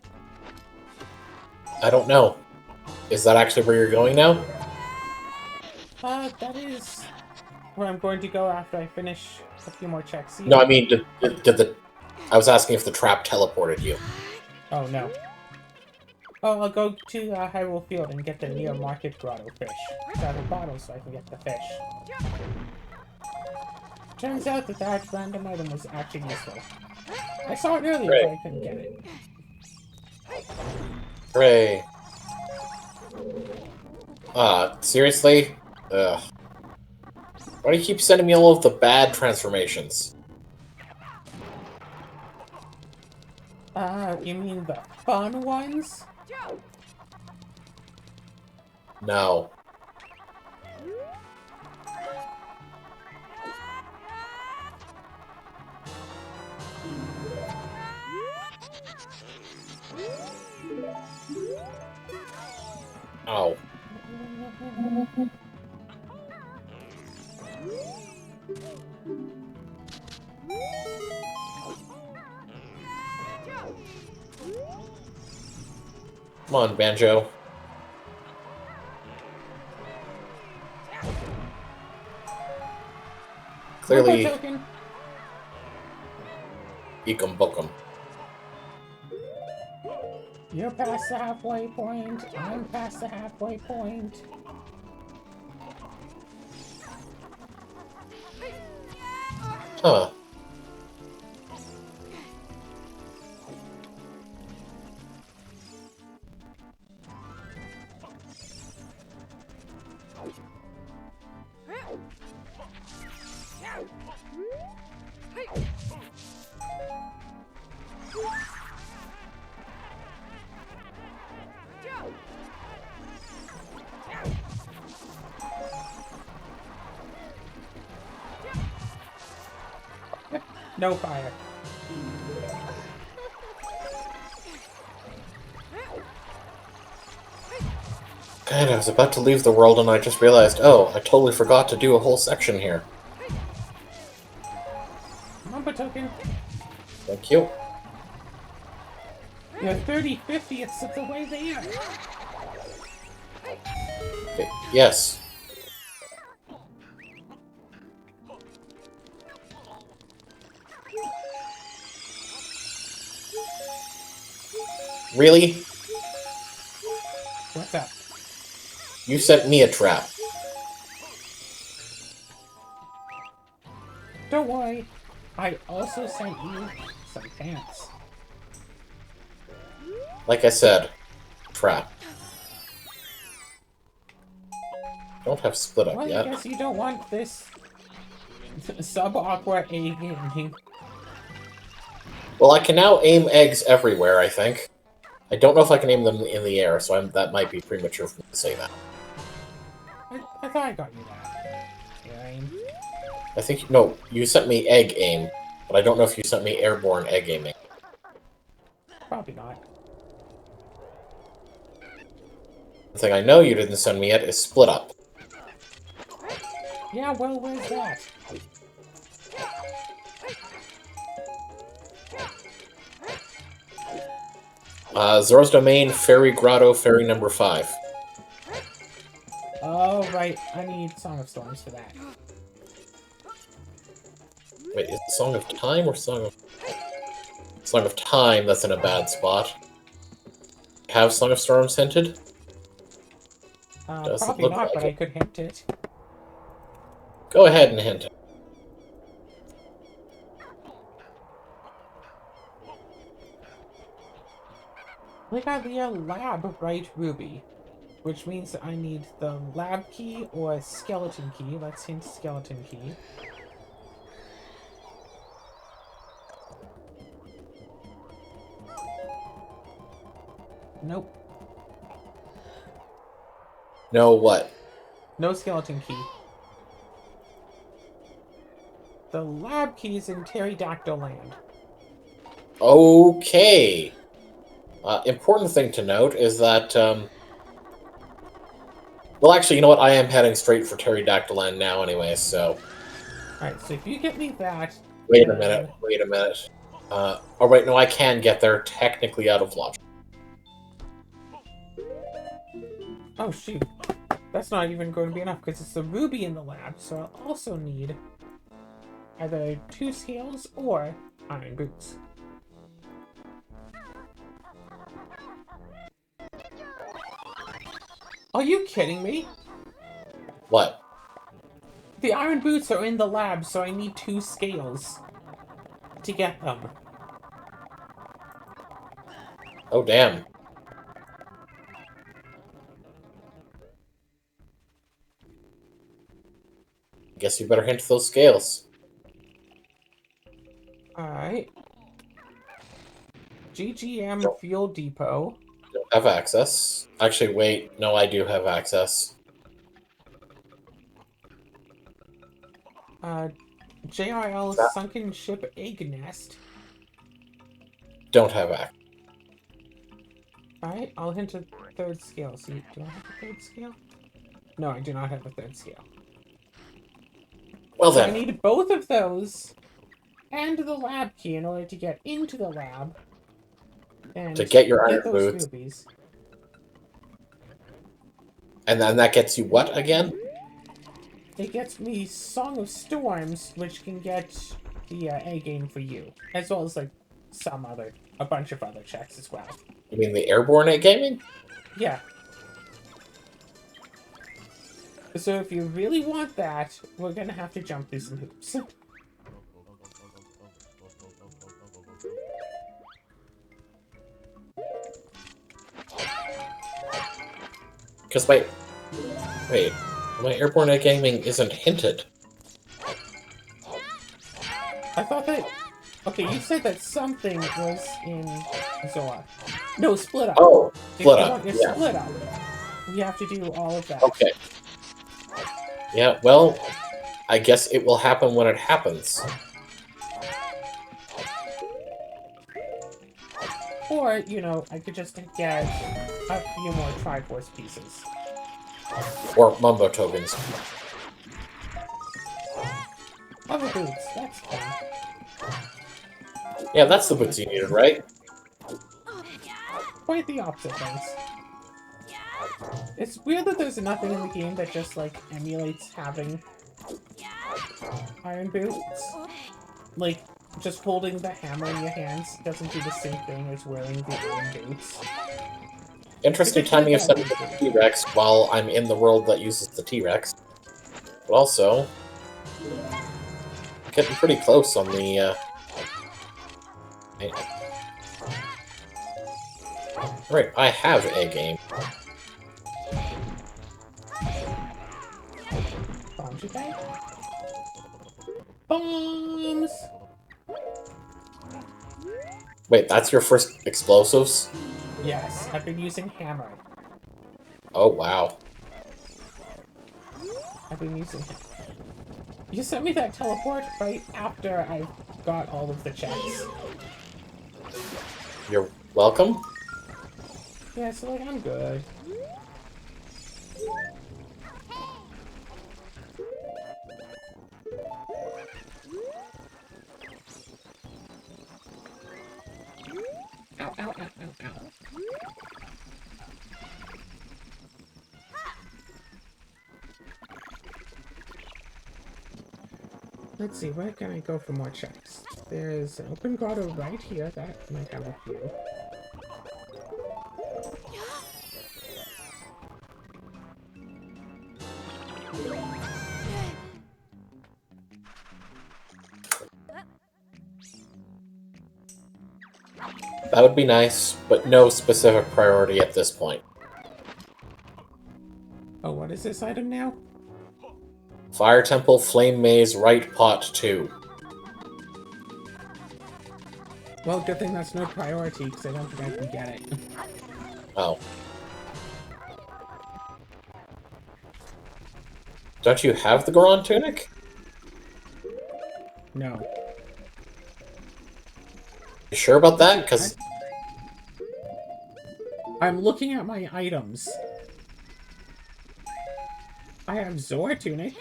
I don't know. Is that actually where you're going now? That is where I'm going to go after I finish a few more checks. See? No, I mean, did the... I was asking if the trap teleported you. Oh, no. Oh, I'll go to Hyrule Field and get the Neo Market Grotto fish. I have a bottle so I can get the fish. Turns out that random item was actually useful. I saw it earlier, Right. but I couldn't get it. Hooray. Seriously? Ugh. Why do you keep sending me all of the bad transformations? You mean the fun ones? No. Oh. Come on, Banjo. Clearly, Token. Ekum Bookum. You're past the halfway point. I'm past the halfway point. Huh. No fire. God, I was about to leave the world and I just realized, oh, I totally forgot to do a whole section here. Mamba token. Thank you. You're 30/50ths of the way there. Okay, yes. Really? What's up? You sent me a trap. Don't worry. I also sent you some pants. Like I said, crap. Don't have split up Well, yet. I guess you don't want this sub-aqua A gaming. Well, I can now aim eggs everywhere, I think. I don't know if I can aim them in the air, so that might be premature for me to say that. I thought I got you that. Yeah, aim. I think, no, you sent me egg aim, but I don't know if you sent me airborne egg aiming. Probably not. The thing I know you didn't send me yet is split up. Yeah, well, where's that? Zora's Domain, Fairy Grotto, Fairy number 5. Oh, right. I need Song of Storms for that. Wait, is it Song of Time or Song of... Song of Time, that's in a bad spot. Have Song of Storms hinted? Doesn't Probably look not, like but it. I could hint it. Go ahead and hint it. We got the lab right, Ruby. Which means I need the lab key or skeleton key. Let's hint skeleton key. Nope. No what? No skeleton key. The lab key is in Pterodactyl Land. Okay. Important thing to note is that, well, actually, you know what? I am heading straight for Pterodactyl Land now anyway, so... Alright, so if you get me that... Wait a minute. Oh, wait, no, I can get there technically out of logic. Oh, shoot. That's not even going to be enough, because it's the ruby in the lab, so I'll also need either 2 scales or iron boots. Are you kidding me? What? The iron boots are in the lab, so I need 2 scales to get them. Oh, damn. Guess you better hint those scales. Alright. GGM Nope. Fuel Depot. Don't have access. Actually, wait. No, I do have access. JRL Sunken Ship Egg Nest. Don't have access. Alright, I'll hint a 3rd scale. See, do I have a 3rd scale? No, I do not have a 3rd scale. Well So I then. need both of those and the lab key in order to get into the lab. And To get your iron those boots. rubies. And then that gets you what again? It gets me Song of Storms, which can get the A game for you, as well as like a bunch of other checks as well. You mean the airborne egg gaming? Yeah. So if you really want that, we're gonna have to jump through some hoops. Because wait, my airborne egg gaming isn't hinted. I thought that... Okay, you said that something was in Zora. No, Split Up. Oh, If split you up. want your Yeah. Split Up, you have to do all of that. Okay. Yeah, well, I guess it will happen when it happens. Or, you know, I could just get a few more Triforce pieces. Or Mumbo tokens. Other boots, that's fun. Yeah, that's the boots you needed, right? Quite the opposite things. It's weird that there's nothing in the game that just, like, emulates having iron boots. Like, just holding the hammer in your hands doesn't do the same thing as wearing the iron boots. Interesting timing of setting the T-Rex while I'm in the world that uses the T-Rex. But also... Getting pretty close on the, Right, I have a game. Bombs, you think? Bombs! Wait, that's your first explosives? Yes, I've been using hammer. Oh, wow. I've been using hammer. You sent me that teleport right after I got all of the checks. You're welcome? Yeah, so like, I'm good. Ow, ow, ow, ow, ow. Let's see, where can I go for more checks? There's an open grotto right here that might have a few. That would be nice, but no specific priority at this point. Oh, what is this item now? Fire Temple, Flame Maze, Right Pot 2. Well, good thing that's no priority, because I don't think I can get it. Oh. Don't you have the Goron Tunic? No. You sure about that? Because I'm looking at my items. I have Zor Tunic.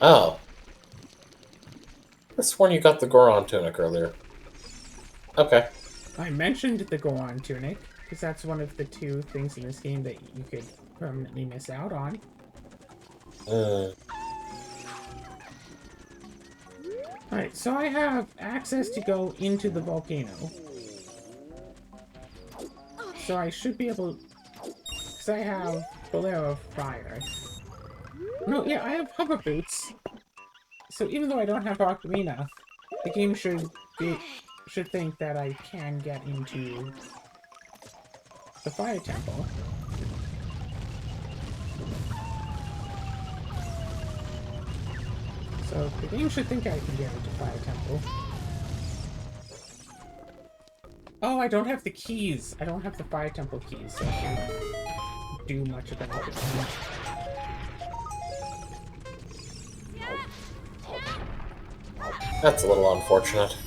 Oh. I could have sworn you got the Goron Tunic earlier. Okay. I mentioned the Goron Tunic, because that's one of the two things in this game that you could permanently miss out on. Alright, so I have access to go into the volcano. So I should be able... Because I have Bolero Fire. No, yeah, I have hover boots. So even though I don't have Ocarina, the game should think that I can get into the Fire Temple. So the game should think I can get into Fire Temple. Oh, I don't have the keys. I don't have the Fire Temple keys, so I can't do much of anything. That's a little unfortunate.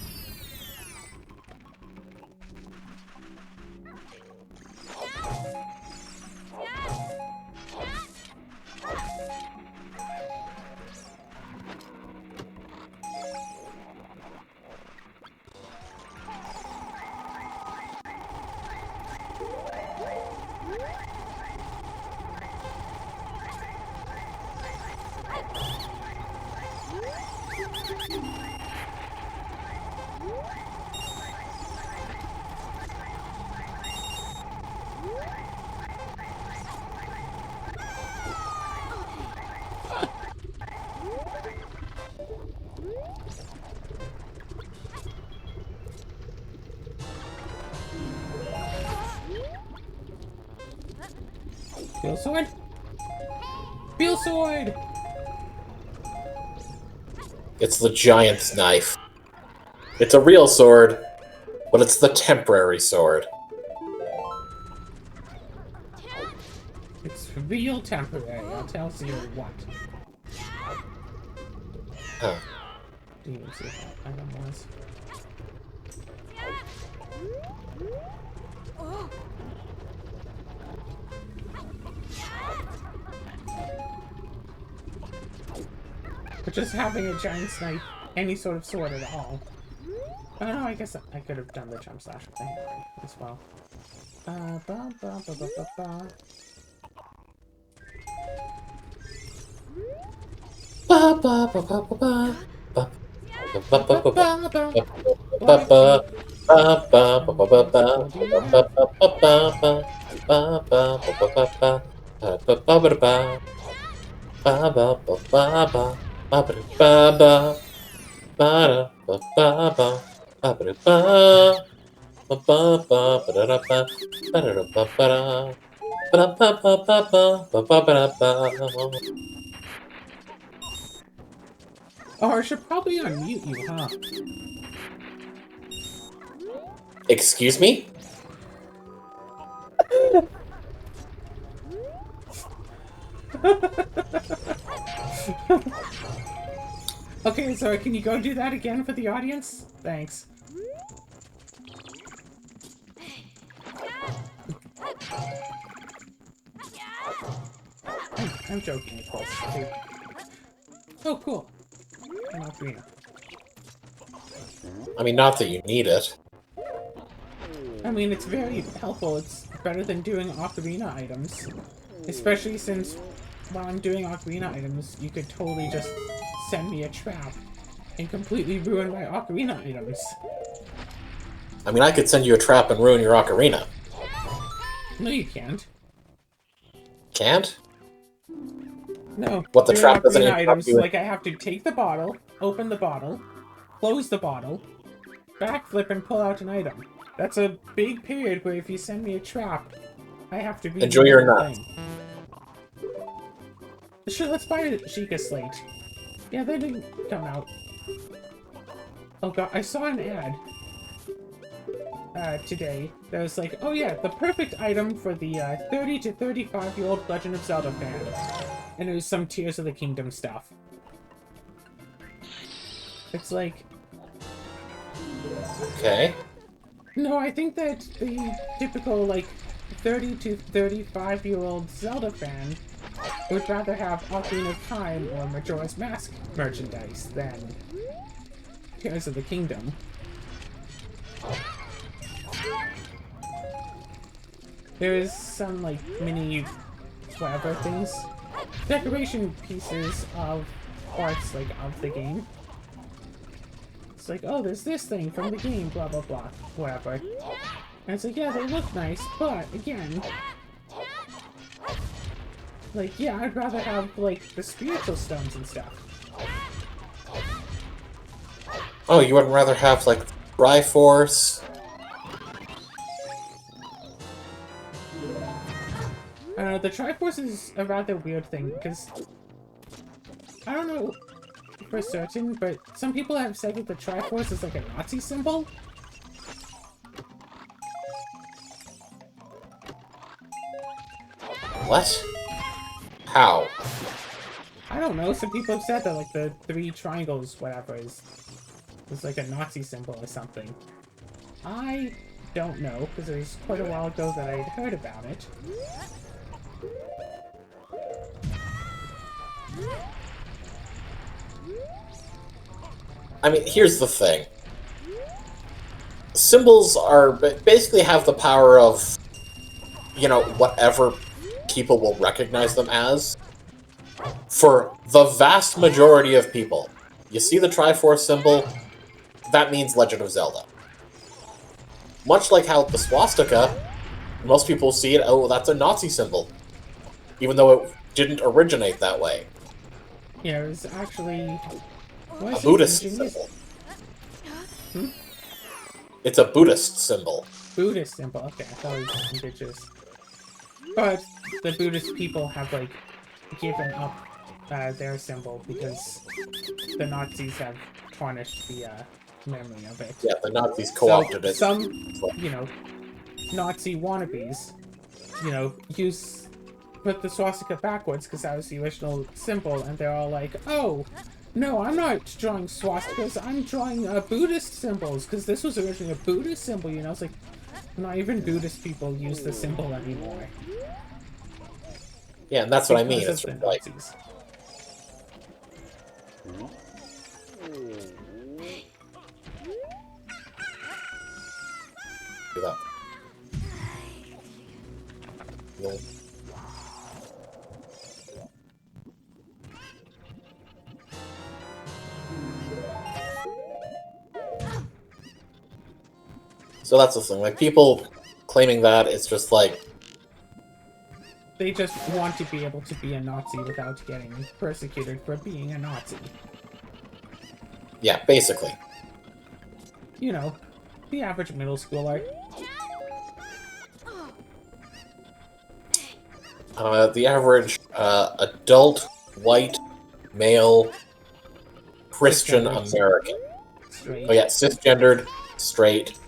Steel sword? Steel sword! It's the giant's knife. It's a real sword, but it's the temporary sword. It's real temporary, I'll tell you what. Huh. Didn't even see what that item was. But just having a giant knife, any sort of sword at all. Oh no, I guess I could have done the jump slash with the hammer as well. Ba ba ba ba ba ba. Ba ba ba ba ba ba. Ba ba ba ba ba ba ba. Ba ba ba ba ba ba. Ba ba ba ba ba ba. Ba ba ba ba ba ba. Ba ba ba ba ba. Ba ba ba ba ba. Ba ba ba ba. Oh, I should probably unmute you, huh? Excuse me? Okay, so can you go do that again for the audience? Thanks. I'm joking, of course. Oh, cool. An ocarina. I mean, not that you need it. I mean, it's very helpful. It's better than doing ocarina items. Especially since while I'm doing ocarina items, you could totally just send me a trap and completely ruin my ocarina items. I mean, I could send you a trap and ruin your ocarina. No, you can't. Can't? No. What, the doing trap doesn't ocarina interrupt items, you? like I have to take the bottle, open the bottle, close the bottle, backflip and pull out an item. That's a big period where if you send me a trap, I have to be Enjoy your nut. Sure, let's buy a Sheikah Slate. Yeah, they didn't come out. Oh god, I saw an ad today that was like, oh yeah, the perfect item for the 30 to 35-year-old Legend of Zelda fan. And it was some Tears of the Kingdom stuff. It's like... Okay. No, I think that the typical, like, 30 to 35-year-old Zelda fan would rather have Ocarina of Time or Majora's Mask merchandise than Tears of the Kingdom. There is some, like, mini whatever things, decoration pieces of parts, like, of the game. It's like, oh, there's this thing from the game, blah, blah, blah, whatever. And it's like, yeah, they look nice, but, again, like, yeah, I'd rather have, like, the spiritual stones and stuff. Oh, you would rather have, like, Triforce? The Triforce is a rather weird thing, because I don't know for certain, but some people have said that the Triforce is like a Nazi symbol. What? How? I don't know, some people have said that like the 3 triangles, whatever, is like a Nazi symbol or something. I don't know, because it was quite a while ago that I'd heard about it. I mean, here's the thing. Symbols are basically have the power of, you know, whatever people will recognize them as. For the vast majority of people, you see the Triforce symbol, that means Legend of Zelda. Much like how the swastika, most people see it, oh, that's a Nazi symbol. Even though it didn't originate that way. Yeah, it was actually... A Buddhist symbol. Hmm? It's a Buddhist symbol. Buddhist symbol, okay, I thought it was indigenous. But the Buddhist people have, like, given up their symbol because the Nazis have tarnished the memory of it. Yeah, the Nazis co-opted it. Some, you know, Nazi wannabes, you know, put the swastika backwards because that was the original symbol, and they're all like, oh, no, I'm not drawing swastikas, I'm drawing Buddhist symbols, because this was originally a Buddhist symbol, you know? It's like, not even Buddhist people use the symbol anymore. Yeah, and that's what I mean. It's It's like... Nazis. Do that. No. So that's the thing. Like, people claiming that, it's just like... They just want to be able to be a Nazi without getting persecuted for being a Nazi. Yeah, basically. You know, the average middle schooler. The average adult, white, male, Christian Cisgendered. American. Straight. Oh yeah, cisgendered, straight,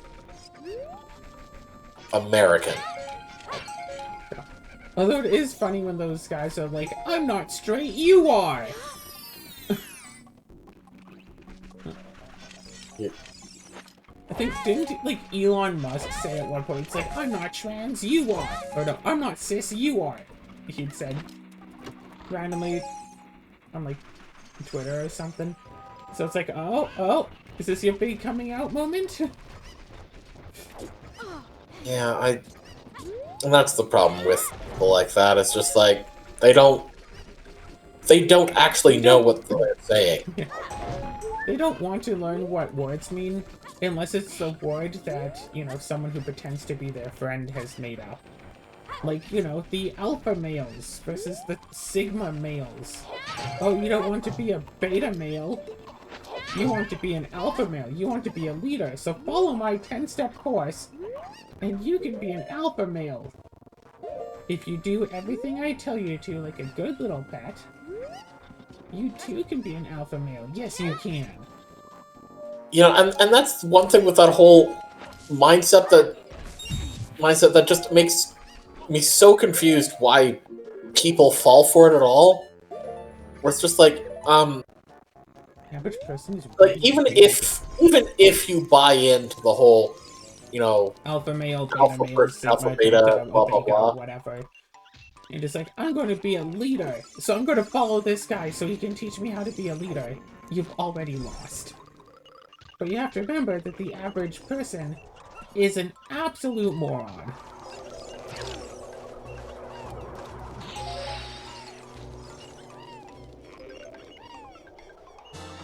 American. Although it is funny when those guys are like, I'm not straight, you are! Yeah. I think, didn't, like, Elon Musk say at one point, it's like, I'm not trans, you are! Or no, I'm not cis, you are! He'd said randomly on, like, Twitter or something. So it's like, oh, is this your big coming out moment? Yeah, and that's the problem with people like that. It's just like they don't actually know what they're saying. They don't want to learn what words mean unless it's a word that, you know, someone who pretends to be their friend has made up. Like, you know, the alpha males versus the sigma males. Oh, you don't want to be a beta male. You want to be an alpha male. You want to be a leader. So follow my 10-step course, and you can be an alpha male. If you do everything I tell you to, like a good little pet, you too can be an alpha male. Yes, you can. You know, and that's one thing with that whole mindset that just makes me so confused why people fall for it at all. Where it's just like, Average person is like even if you buy into the whole, you know, alpha male, beta alpha male, person, sigma, alpha beta, delta, blah blah omega, blah. whatever. And it's like, I'm going to be a leader, so I'm going to follow this guy so he can teach me how to be a leader. You've already lost. But you have to remember that the average person is an absolute moron.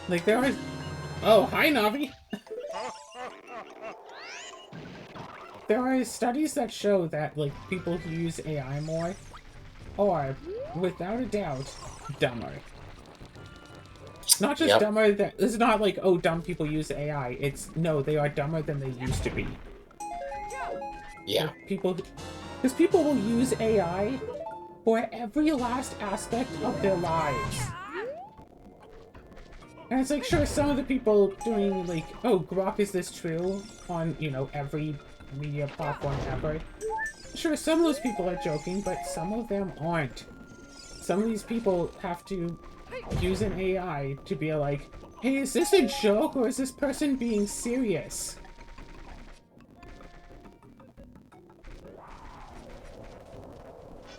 Like, there are... Oh, hi, Navi! There are studies that show that, like, people who use AI more are, without a doubt, dumber. Not just dumber, that it's not like, oh, dumb people use AI. It's, no, they are dumber than they used to be. Yeah. Like, because people will use AI for every last aspect of their lives. And it's like, sure, some of the people doing, like, oh, Grok, is this true? On, you know, every media platform ever. Sure, some of those people are joking, but some of them aren't. Some of these people have to use an AI to be like, hey, is this a joke or is this person being serious?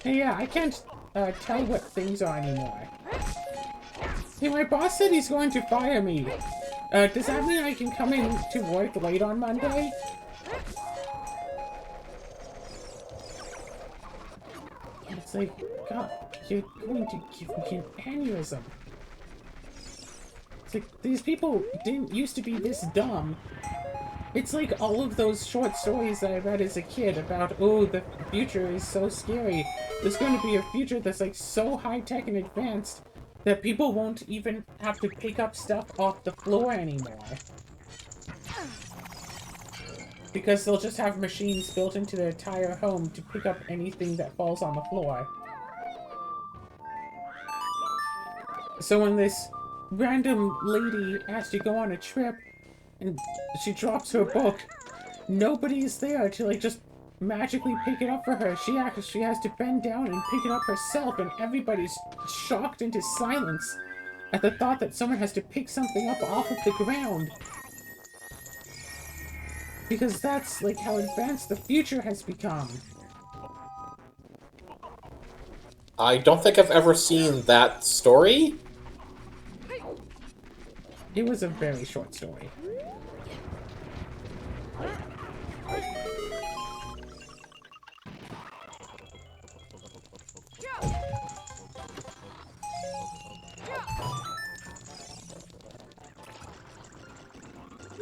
Hey, yeah, I can't tell what things are anymore. Hey, my boss said he's going to fire me. Does that mean I can come in to work late on Monday? And it's like, God, you're going to give me an aneurysm. It's like, these people didn't used to be this dumb. It's like all of those short stories that I read as a kid about, oh, the future is so scary. There's going to be a future that's like so high-tech and advanced that people won't even have to pick up stuff off the floor anymore. Because they'll just have machines built into their entire home to pick up anything that falls on the floor. So when this random lady has to go on a trip and she drops her book, nobody's there to like just magically pick it up for her. She has to bend down and pick it up herself, and everybody's shocked into silence at the thought that someone has to pick something up off of the ground. Because that's like how advanced the future has become. I don't think I've ever seen that story. It was a very short story.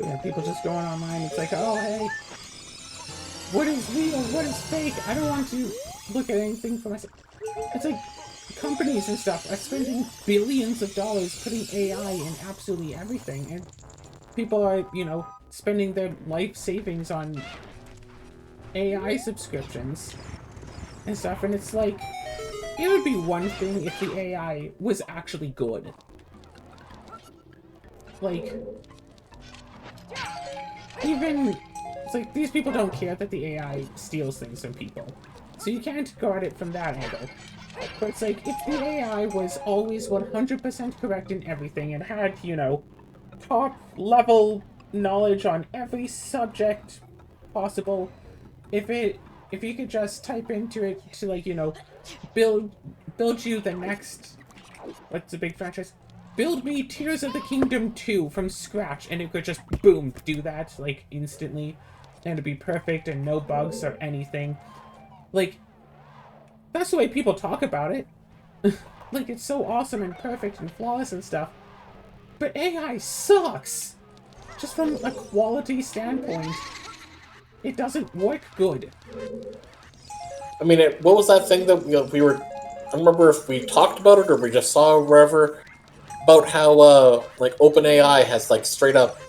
Yeah, people just going online, it's like, oh, hey, what is real, what is fake? I don't want to look at anything for myself. It's like, companies and stuff are spending billions of dollars putting AI in absolutely everything, and people are, you know, spending their life savings on AI subscriptions and stuff, and it's like, it would be one thing if the AI was actually good. Like, even, it's like, these people don't care that the AI steals things from people. So you can't go at it from that angle. But it's like, if the AI was always 100% correct in everything and had, you know, top-level knowledge on every subject possible, if you could just type into it to, like, you know, build you the next, what's the big franchise? Build me Tears of the Kingdom 2 from scratch, and it could just, boom, do that, like, instantly, and it'd be perfect and no bugs or anything. Like, that's the way people talk about it. Like, it's so awesome and perfect and flawless and stuff. But AI sucks! Just from a quality standpoint, it doesn't work good. I mean, what was that thing that we were... I don't remember if we talked about it or we just saw wherever, about how, like, OpenAI has, like, straight up,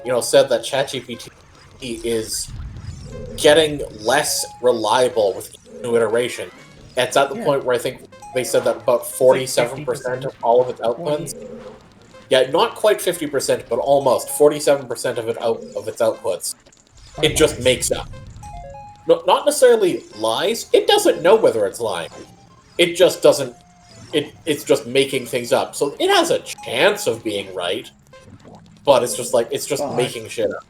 you know, said that ChatGPT is getting less reliable with each new iteration. It's at the point where I think they said that about 47% of all of its outputs... Yeah, not quite 50%, but almost 47% of its outputs. It just makes up. No, not necessarily lies. It doesn't know whether it's lying. It just doesn't... It's just making things up. So it has a chance of being right, but it's just like, it's just making shit up.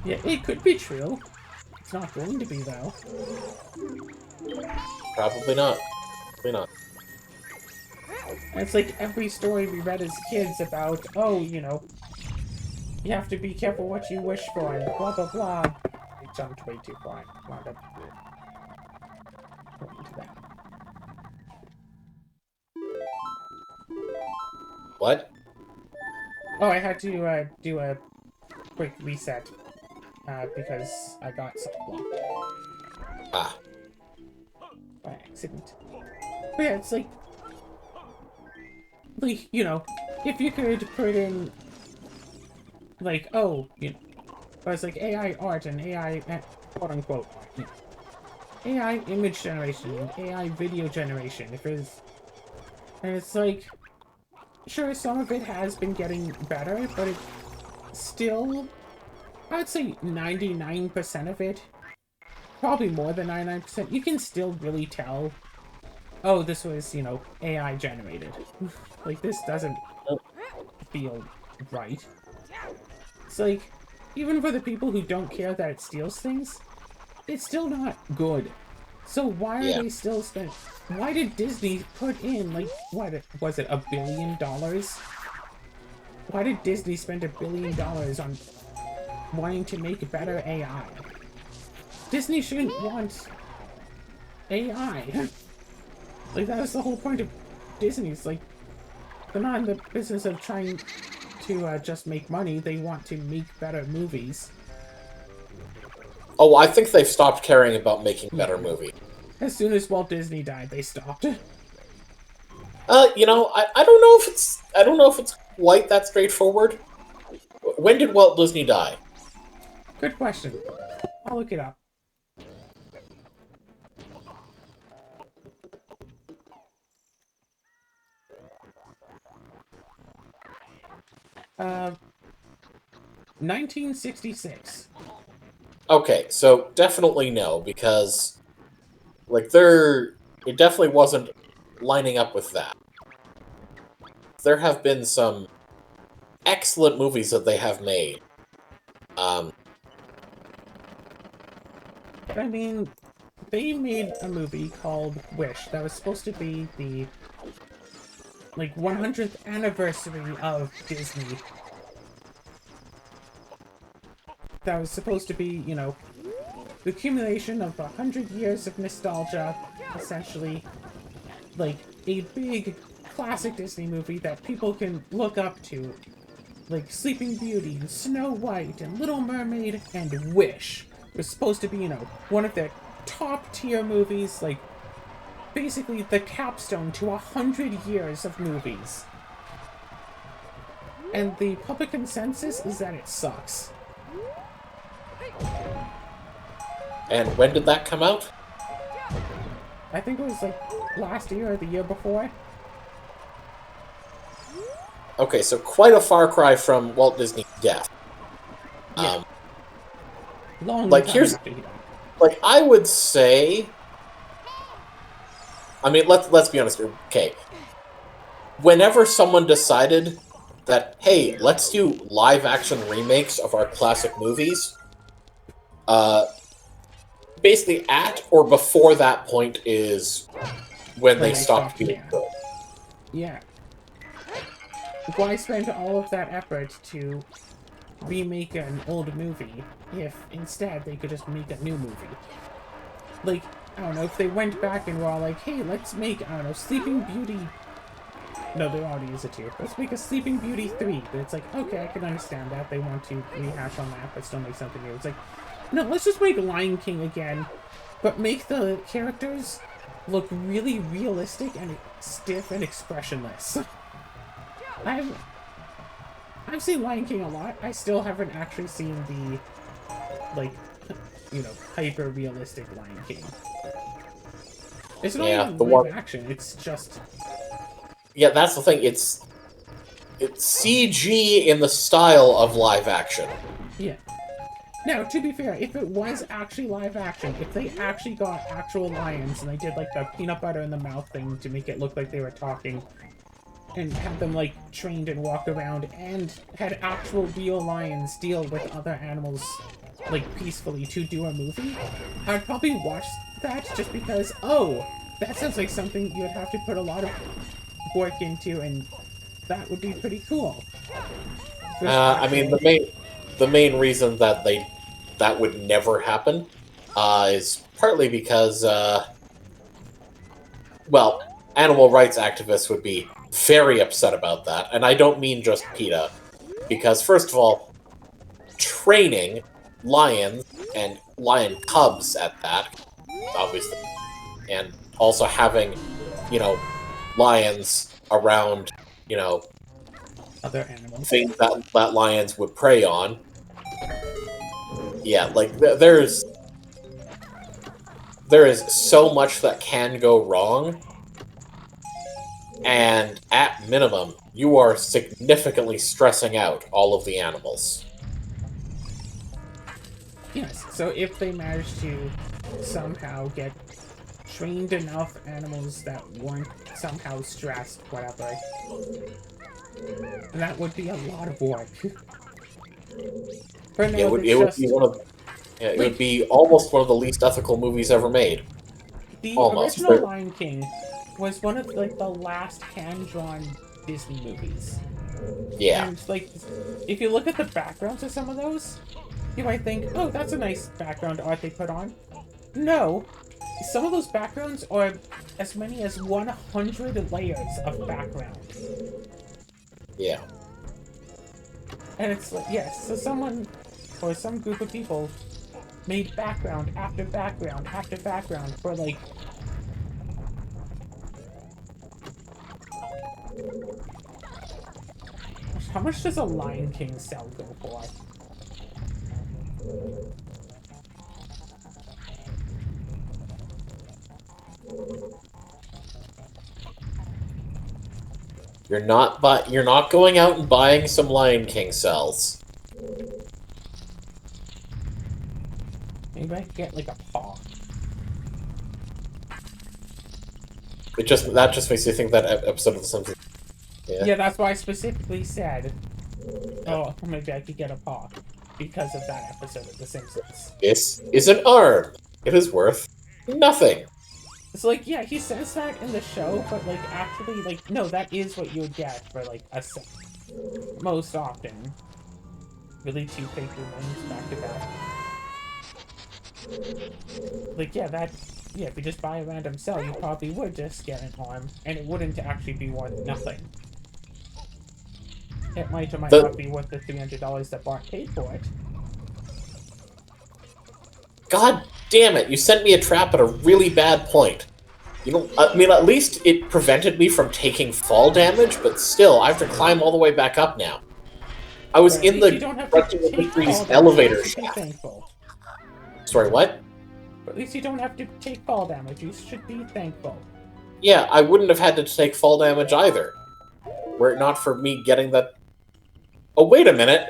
Yeah, it could be true. It's not going to be, though. Probably not. Probably not. And it's like every story we read as kids about, oh, you know, you have to be careful what you wish for, and blah, blah, blah. I jumped way too far. I wound up going into that. What? Oh, I had to do a quick reset because I got something blocked. Ah. By accident. But yeah, it's like, you know, if you could put in, like, oh, you know, but it's like AI art and AI, quote-unquote, you know, AI image generation and AI video generation, if it's, and it's like, sure, some of it has been getting better, but it still, I would say 99% of it, probably more than 99%, you can still really tell, oh, this was, you know, AI generated. Like, this doesn't feel right. It's like, even for the people who don't care that it steals things, it's still not good. So why are they still spending... Why did Disney put in, like, what, was it $1 billion? Why did Disney spend $1 billion on wanting to make better AI? Disney shouldn't want AI. Like, that was the whole point of Disney. It's like, they're not in the business of trying to just make money. They want to make better movies. Oh, I think they've stopped caring about making better movies. As soon as Walt Disney died, they stopped. You know, I don't know if it's quite that straightforward. When did Walt Disney die? Good question. I'll look it up. 1966. Okay, so definitely no, because, like, it definitely wasn't lining up with that. There have been some excellent movies that they have made. I mean, they made a movie called Wish that was supposed to be the, like, 100th anniversary of Disney. That was supposed to be, you know, the accumulation of 100 years of nostalgia, essentially. Like, a big classic Disney movie that people can look up to. Like Sleeping Beauty and Snow White and Little Mermaid and Wish. It was supposed to be, you know, one of their top tier movies, like, basically the capstone to 100 years of movies. And the public consensus is that it sucks. And when did that come out? I think it was like last year or the year before. Okay, so quite a far cry from Walt Disney's death. Yeah. Long like time here's, after he died. like I would say. I mean, let's be honest here. Okay, whenever someone decided that, hey, let's do live-action remakes of our classic movies, basically at or before that point is when they stopped being good. Yeah. Why spend all of that effort to remake an old movie if instead they could just make a new movie? Like, I don't know, if they went back and were all like, hey, let's make, I don't know, Sleeping Beauty... No, there already is a 2. Let's make a Sleeping Beauty 3. But it's like, okay, I can understand that. They want to rehash on that, but still make something new. It's like, no, let's just make Lion King again, but make the characters look really realistic and stiff and expressionless. I've seen Lion King a lot. I still haven't actually seen the, like, you know, hyper-realistic Lion King. It's not even live action, it's just... Yeah, that's the thing, it's CG in the style of live action. Yeah. Now, to be fair, if it was actually live action, if they actually got actual lions and they did, like, the peanut butter in the mouth thing to make it look like they were talking, and had them, like, trained and walk around, and had actual real lions deal with other animals, like, peacefully to do a movie, I'd probably watch that just because, oh, that sounds like something you would have to put a lot of work into, and that would be pretty cool. I mean, the main reason that that would never happen is partly because, well, animal rights activists would be very upset about that, and I don't mean just PETA, because first of all, training lions and lion cubs at that, obviously, and also having, you know, lions around, you know, other animals, things that lions would prey on. Yeah, like, there is so much that can go wrong, and at minimum, you are significantly stressing out all of the animals. Yes, so if they manage to somehow get trained enough animals that weren't somehow stressed, whatever, that would be a lot of work. For now, it would be one of, yeah, it would be almost one of the least ethical movies ever made. The almost. original Lion King was one of, like, the last hand-drawn Disney movies. Yeah. And, like, if you look at the backgrounds of some of those, you might think, oh, that's a nice background art they put on. No. Some of those backgrounds are as many as 100 layers of background. Yeah. And it's like, yes, so someone, or some group of people, made background after background after background for, like, how much does a Lion King cell go for? You're not going out and buying some Lion King cells. Maybe I could get, like, a paw. That just makes you think that episode of The Simpsons. Yeah, that's why I specifically said, oh, maybe I could get a paw. Because of that episode of The Simpsons. This is an arm. It is worth nothing. It's like, yeah, he says that in the show, but, like, actually, like, no, that is what you would get for, like, a set. Most often. Really 2 fake remains back to back. Like, yeah, if you just buy a random cell, you probably would just get an arm, and it wouldn't actually be worth nothing. It might or might not be worth the $300 that Bart paid for it. God damn it, you sent me a trap at a really bad point. You know, I mean, at least it prevented me from taking fall damage, but still, I have to climb all the way back up now. I was But at in least the you don't have to Grunting take fall Industries damage. elevator You should be shaft. thankful. Sorry, what? But at least you don't have to take fall damage. You should be thankful. Yeah, I wouldn't have had to take fall damage either. Were it not for me getting that... Oh, wait a minute!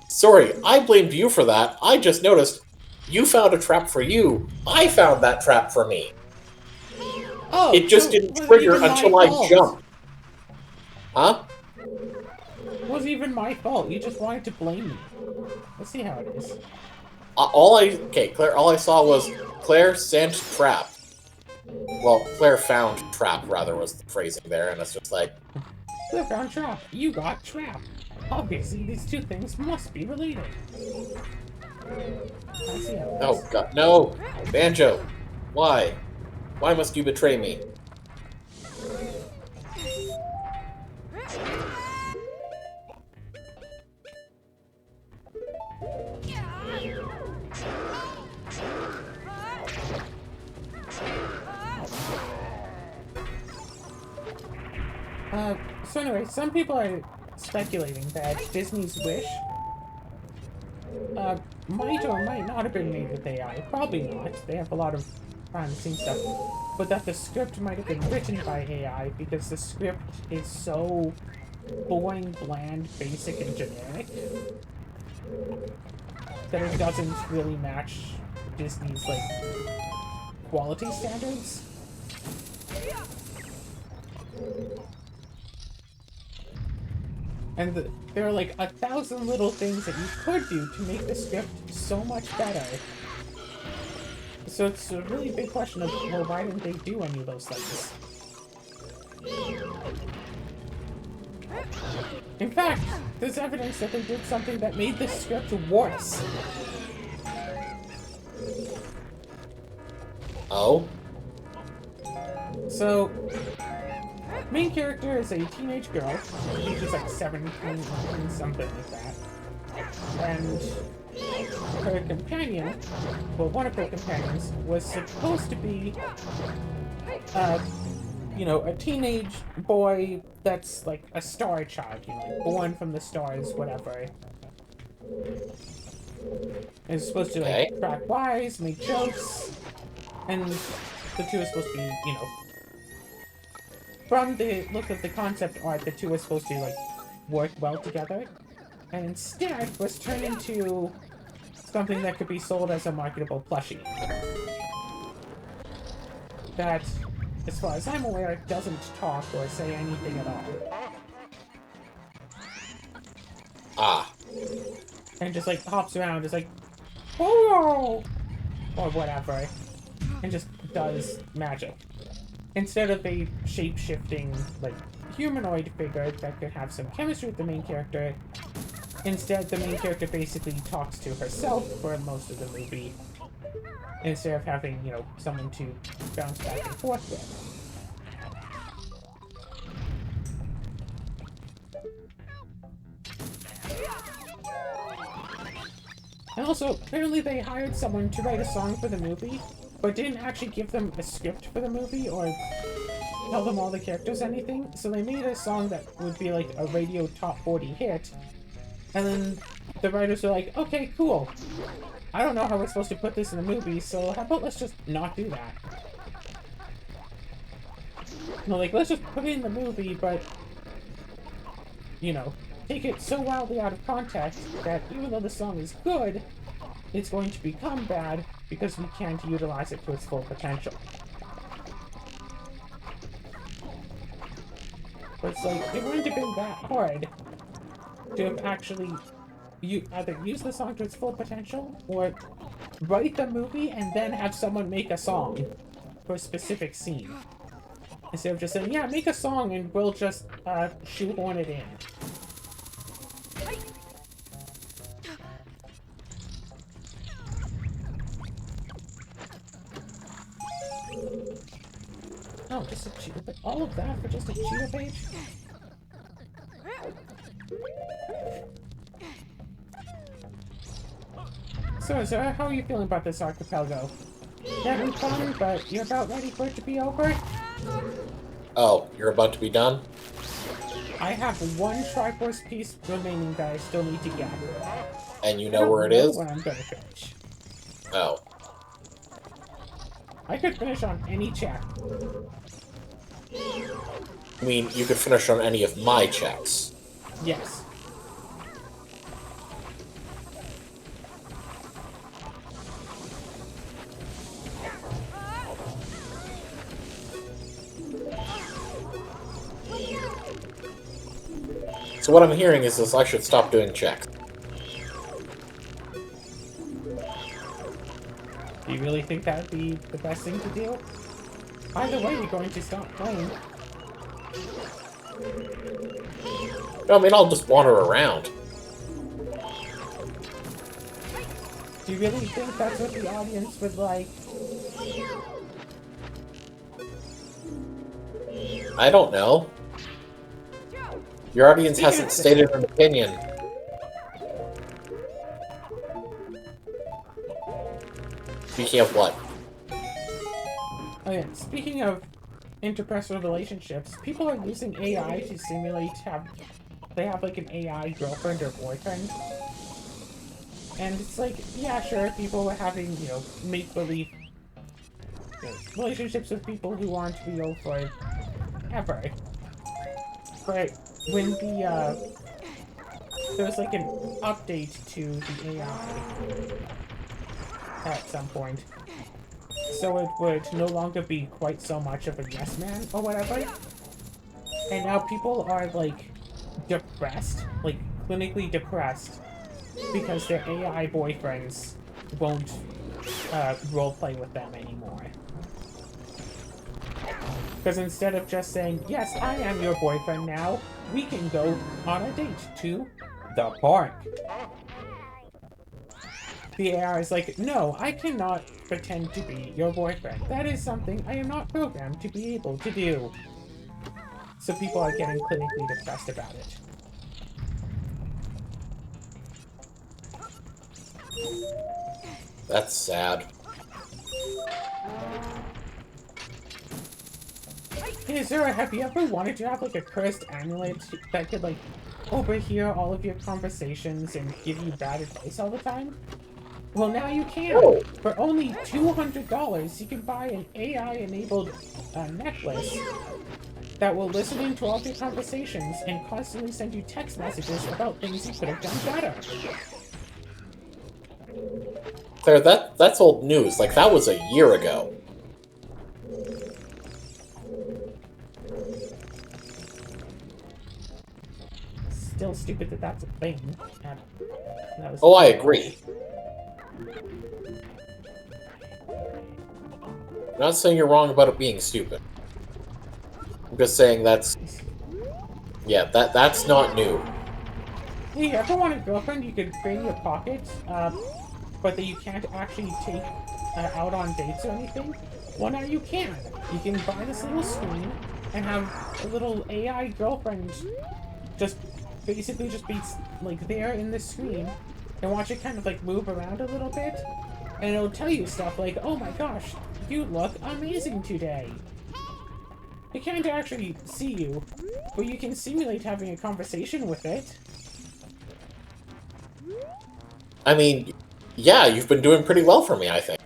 Sorry, I blamed you for that. I just noticed you found a trap for you. I found that trap for me. Oh, It just so didn't wasn't trigger even my until I fault. jumped. Huh? It wasn't even my fault. You just wanted to blame me. Let's see how it is. Okay, Claire, all I saw was Claire sent trap. Well, Claire found trap, rather, was the phrasing there, and it's just like... Claire found trap. You got trapped. Obviously, these two things must be related. I see how it is. Oh, God, no! Banjo! Why? Why must you betray me? So anyway, some people are speculating that Disney's Wish might or might not have been made with AI. Probably not. They have a lot of behind-the-scenes stuff. But that the script might have been written by AI because the script is so boring, bland, basic, and generic that it doesn't really match Disney's, like, quality standards. And there are like 1,000 little things that you could do to make the script so much better. So it's a really big question of, well, why didn't they do any of those things? In fact, there's evidence that they did something that made the script worse. Oh? So, main character is a teenage girl. She's like 17, something like that. And her companion, well, one of her companions, was supposed to be, you know, a teenage boy that's like a star child, you know, like born from the stars, whatever. Is supposed to like crack wise, make jokes, and the two are supposed to be, you know, from the look of the concept art, the two are supposed to like work well together, and instead was turned into something that could be sold as a marketable plushie. That, as far as I'm aware, doesn't talk or say anything at all. Ah. And just like hops around, just like, oh, or whatever, and just does magic. Instead of a shape-shifting, like, humanoid figure that could have some chemistry with the main character, instead the main character basically talks to herself for most of the movie, instead of having, you know, someone to bounce back and forth with. And also, apparently they hired someone to write a song for the movie, but didn't actually give them a script for the movie or tell them all the characters anything. So they made a song that would be like a radio top 40 hit. And then the writers were like, okay, cool. I don't know how we're supposed to put this in the movie, so how about let's just not do that? No, like, let's just put it in the movie, but, you know, take it so wildly out of context that even though the song is good, it's going to become bad because we can't utilize it to its full potential. But it's like, it wouldn't have been that hard to have actually either use the song to its full potential, or write the movie and then have someone make a song for a specific scene. Instead of just saying, yeah, make a song and we'll just shoehorn it in. Oh, just a Cheeto page? All of that for just a Cheeto page? So, how are you feeling about this archipelago? having fun, but you're about ready for it to be over. Oh, you're about to be done? I have one Triforce piece remaining that I still need to get. And you know where it is? When I'm gonna finish. Oh. I could finish on any check. I mean, you could finish on any of my checks. Yes. So what I'm hearing is this: I should stop doing checks. Do you really think that would be the best thing to do? Either way, you're going to stop playing. I mean, I'll just wander around. Do you really think that's what the audience would like? I don't know. Your audience hasn't stated an opinion. Speaking of what? Oh yeah, speaking of interpersonal relationships, people are using AI to simulate they have like an AI girlfriend or boyfriend. And it's like, yeah, sure, people are having, you know, make-believe relationships with people who aren't real forever. But when there was like an update to the AI at some point, so it would no longer be quite so much of a yes man or whatever. And now people are like depressed, like clinically depressed, because their AI boyfriends won't roleplay with them anymore. Because instead of just saying, yes, I am your boyfriend now, we can go on a date to the park. The AI is like, no, I cannot pretend to be your boyfriend. That is something I am not programmed to be able to do. So people are getting clinically depressed about it. That's sad. Hey, Zara, have you ever wanted to have like a cursed amulet that could like overhear all of your conversations and give you bad advice all the time? Well, now you can. Oh. For only $200, you can buy an AI-enabled necklace that will listen into all of your conversations and constantly send you text messages about things you could have done better. Claire, that's old news. Like, that was a year ago. Still stupid that that's a thing. That was Oh, I agree. I'm not saying you're wrong about it being stupid. I'm just saying that's... Yeah, that's not new. Hey, you ever want a girlfriend you could bring in your pocket, but that you can't actually take out on dates or anything? Well, now you can. You can buy this little screen and have a little AI girlfriend just basically just be like there in the screen and watch it kind of like move around a little bit, and it'll tell you stuff like, oh my gosh, you look amazing today. It can't actually see you, but you can simulate having a conversation with it. I mean, yeah, you've been doing pretty well for me, I think.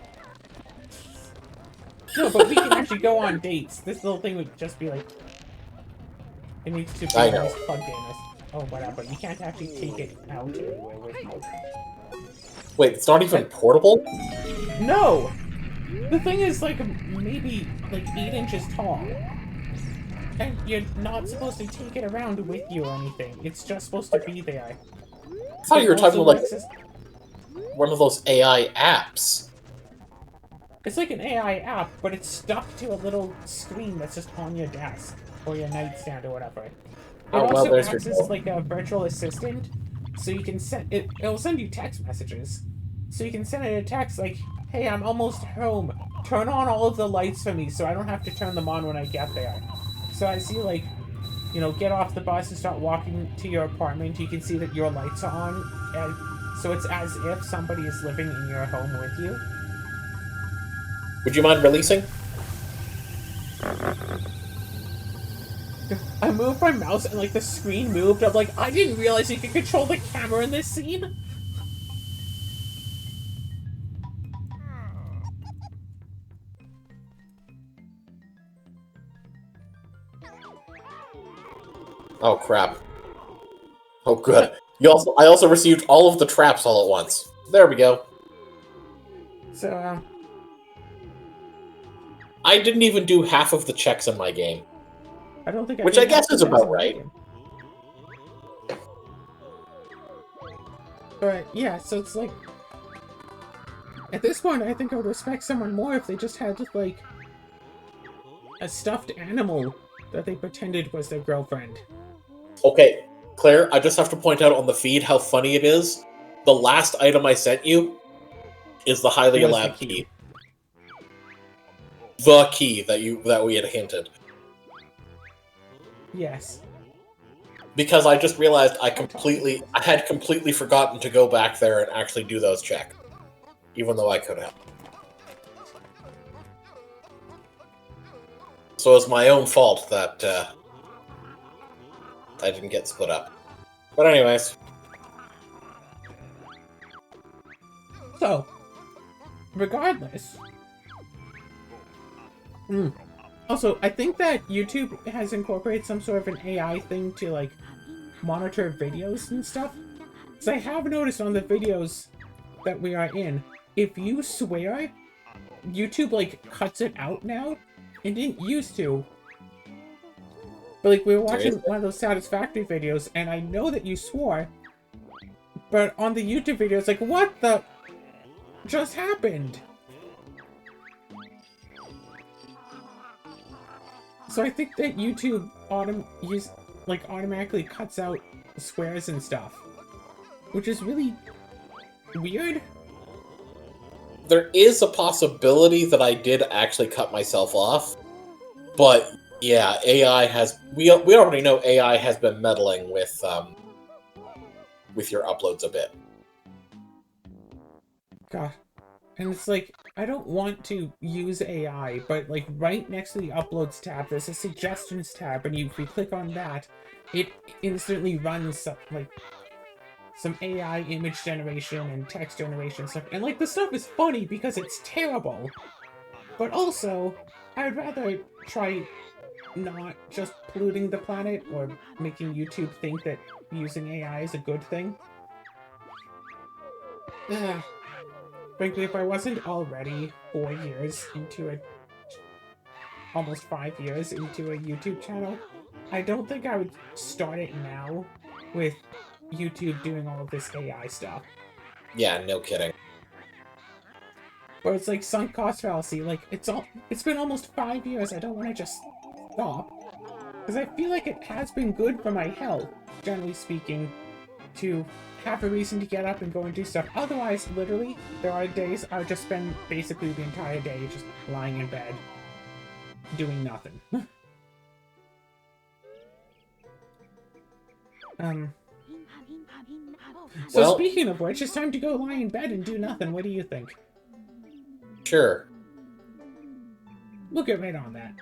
No, but we can actually go on dates. This little thing would just be like... It needs to be I know. always plugged in. Oh, whatever. You can't actually take it out anywhere with you. Wait, it's not even portable? No! The thing is, like, maybe, like, 8 inches tall. And you're not supposed to take it around with you or anything. It's just supposed to be there. I thought you were talking about, like, as... one of those AI apps. It's like an AI app, but it's stuck to a little screen that's just on your desk. Or your nightstand or whatever. It also acts as like a virtual assistant, so you can send it. It'll send you text messages, so you can send it a text like, "Hey, I'm almost home. Turn on all of the lights for me, so I don't have to turn them on when I get there." So as you like, you know, get off the bus and start walking to your apartment, you can see that your lights are on, and so it's as if somebody is living in your home with you. Would you mind releasing? I moved my mouse and like the screen moved. I'm like, I didn't realize you could control the camera in this scene. Oh crap. Oh good. I also received all of the traps all at once. There we go. So, I didn't even do half of the checks in my game. I don't think Which I guess is about right. But yeah, so it's like, at this point, I think I would respect someone more if they just had like a stuffed animal that they pretended was their girlfriend. Okay, Claire, I just have to point out on the feed how funny it is. The last item I sent you is the Hylia Lab key. The key that we had hinted. Yes. Because I just realized I had completely forgotten to go back there and actually do those checks. Even though I could have. So it's my own fault that I didn't get split up. But anyways. So, regardless. Also, I think that YouTube has incorporated some sort of an AI thing to, like, monitor videos and stuff. So I have noticed on the videos that we are in, if you swear, YouTube, like, cuts it out now. It didn't used to. But, like, we were watching one of those Satisfactory videos, and I know that you swore, but on the YouTube video, it's like, what the just happened? So I think that YouTube automatically cuts out swears and stuff, which is really weird. There is a possibility that I did actually cut myself off, but yeah, AI has we already know AI has been meddling with your uploads a bit. God. And it's like, I don't want to use AI, but like right next to the uploads tab, there's a suggestions tab, and if you click on that, it instantly runs some AI image generation and text generation stuff. And like the stuff is funny because it's terrible. But also, I'd rather try not just polluting the planet or making YouTube think that using AI is a good thing. Frankly, if I wasn't already 4 years into almost 5 years into a YouTube channel, I don't think I would start it now with YouTube doing all of this AI stuff. Yeah, no kidding. But it's like sunk cost fallacy. Like, it's been almost 5 years. I don't want to just stop. Because I feel like it has been good for my health, generally speaking, to have a reason to get up and go and do stuff. Otherwise, literally, there are days I would just spend basically the entire day just lying in bed, doing nothing. So well, speaking of which, it's time to go lie in bed and do nothing. What do you think? Sure. We'll get right on that.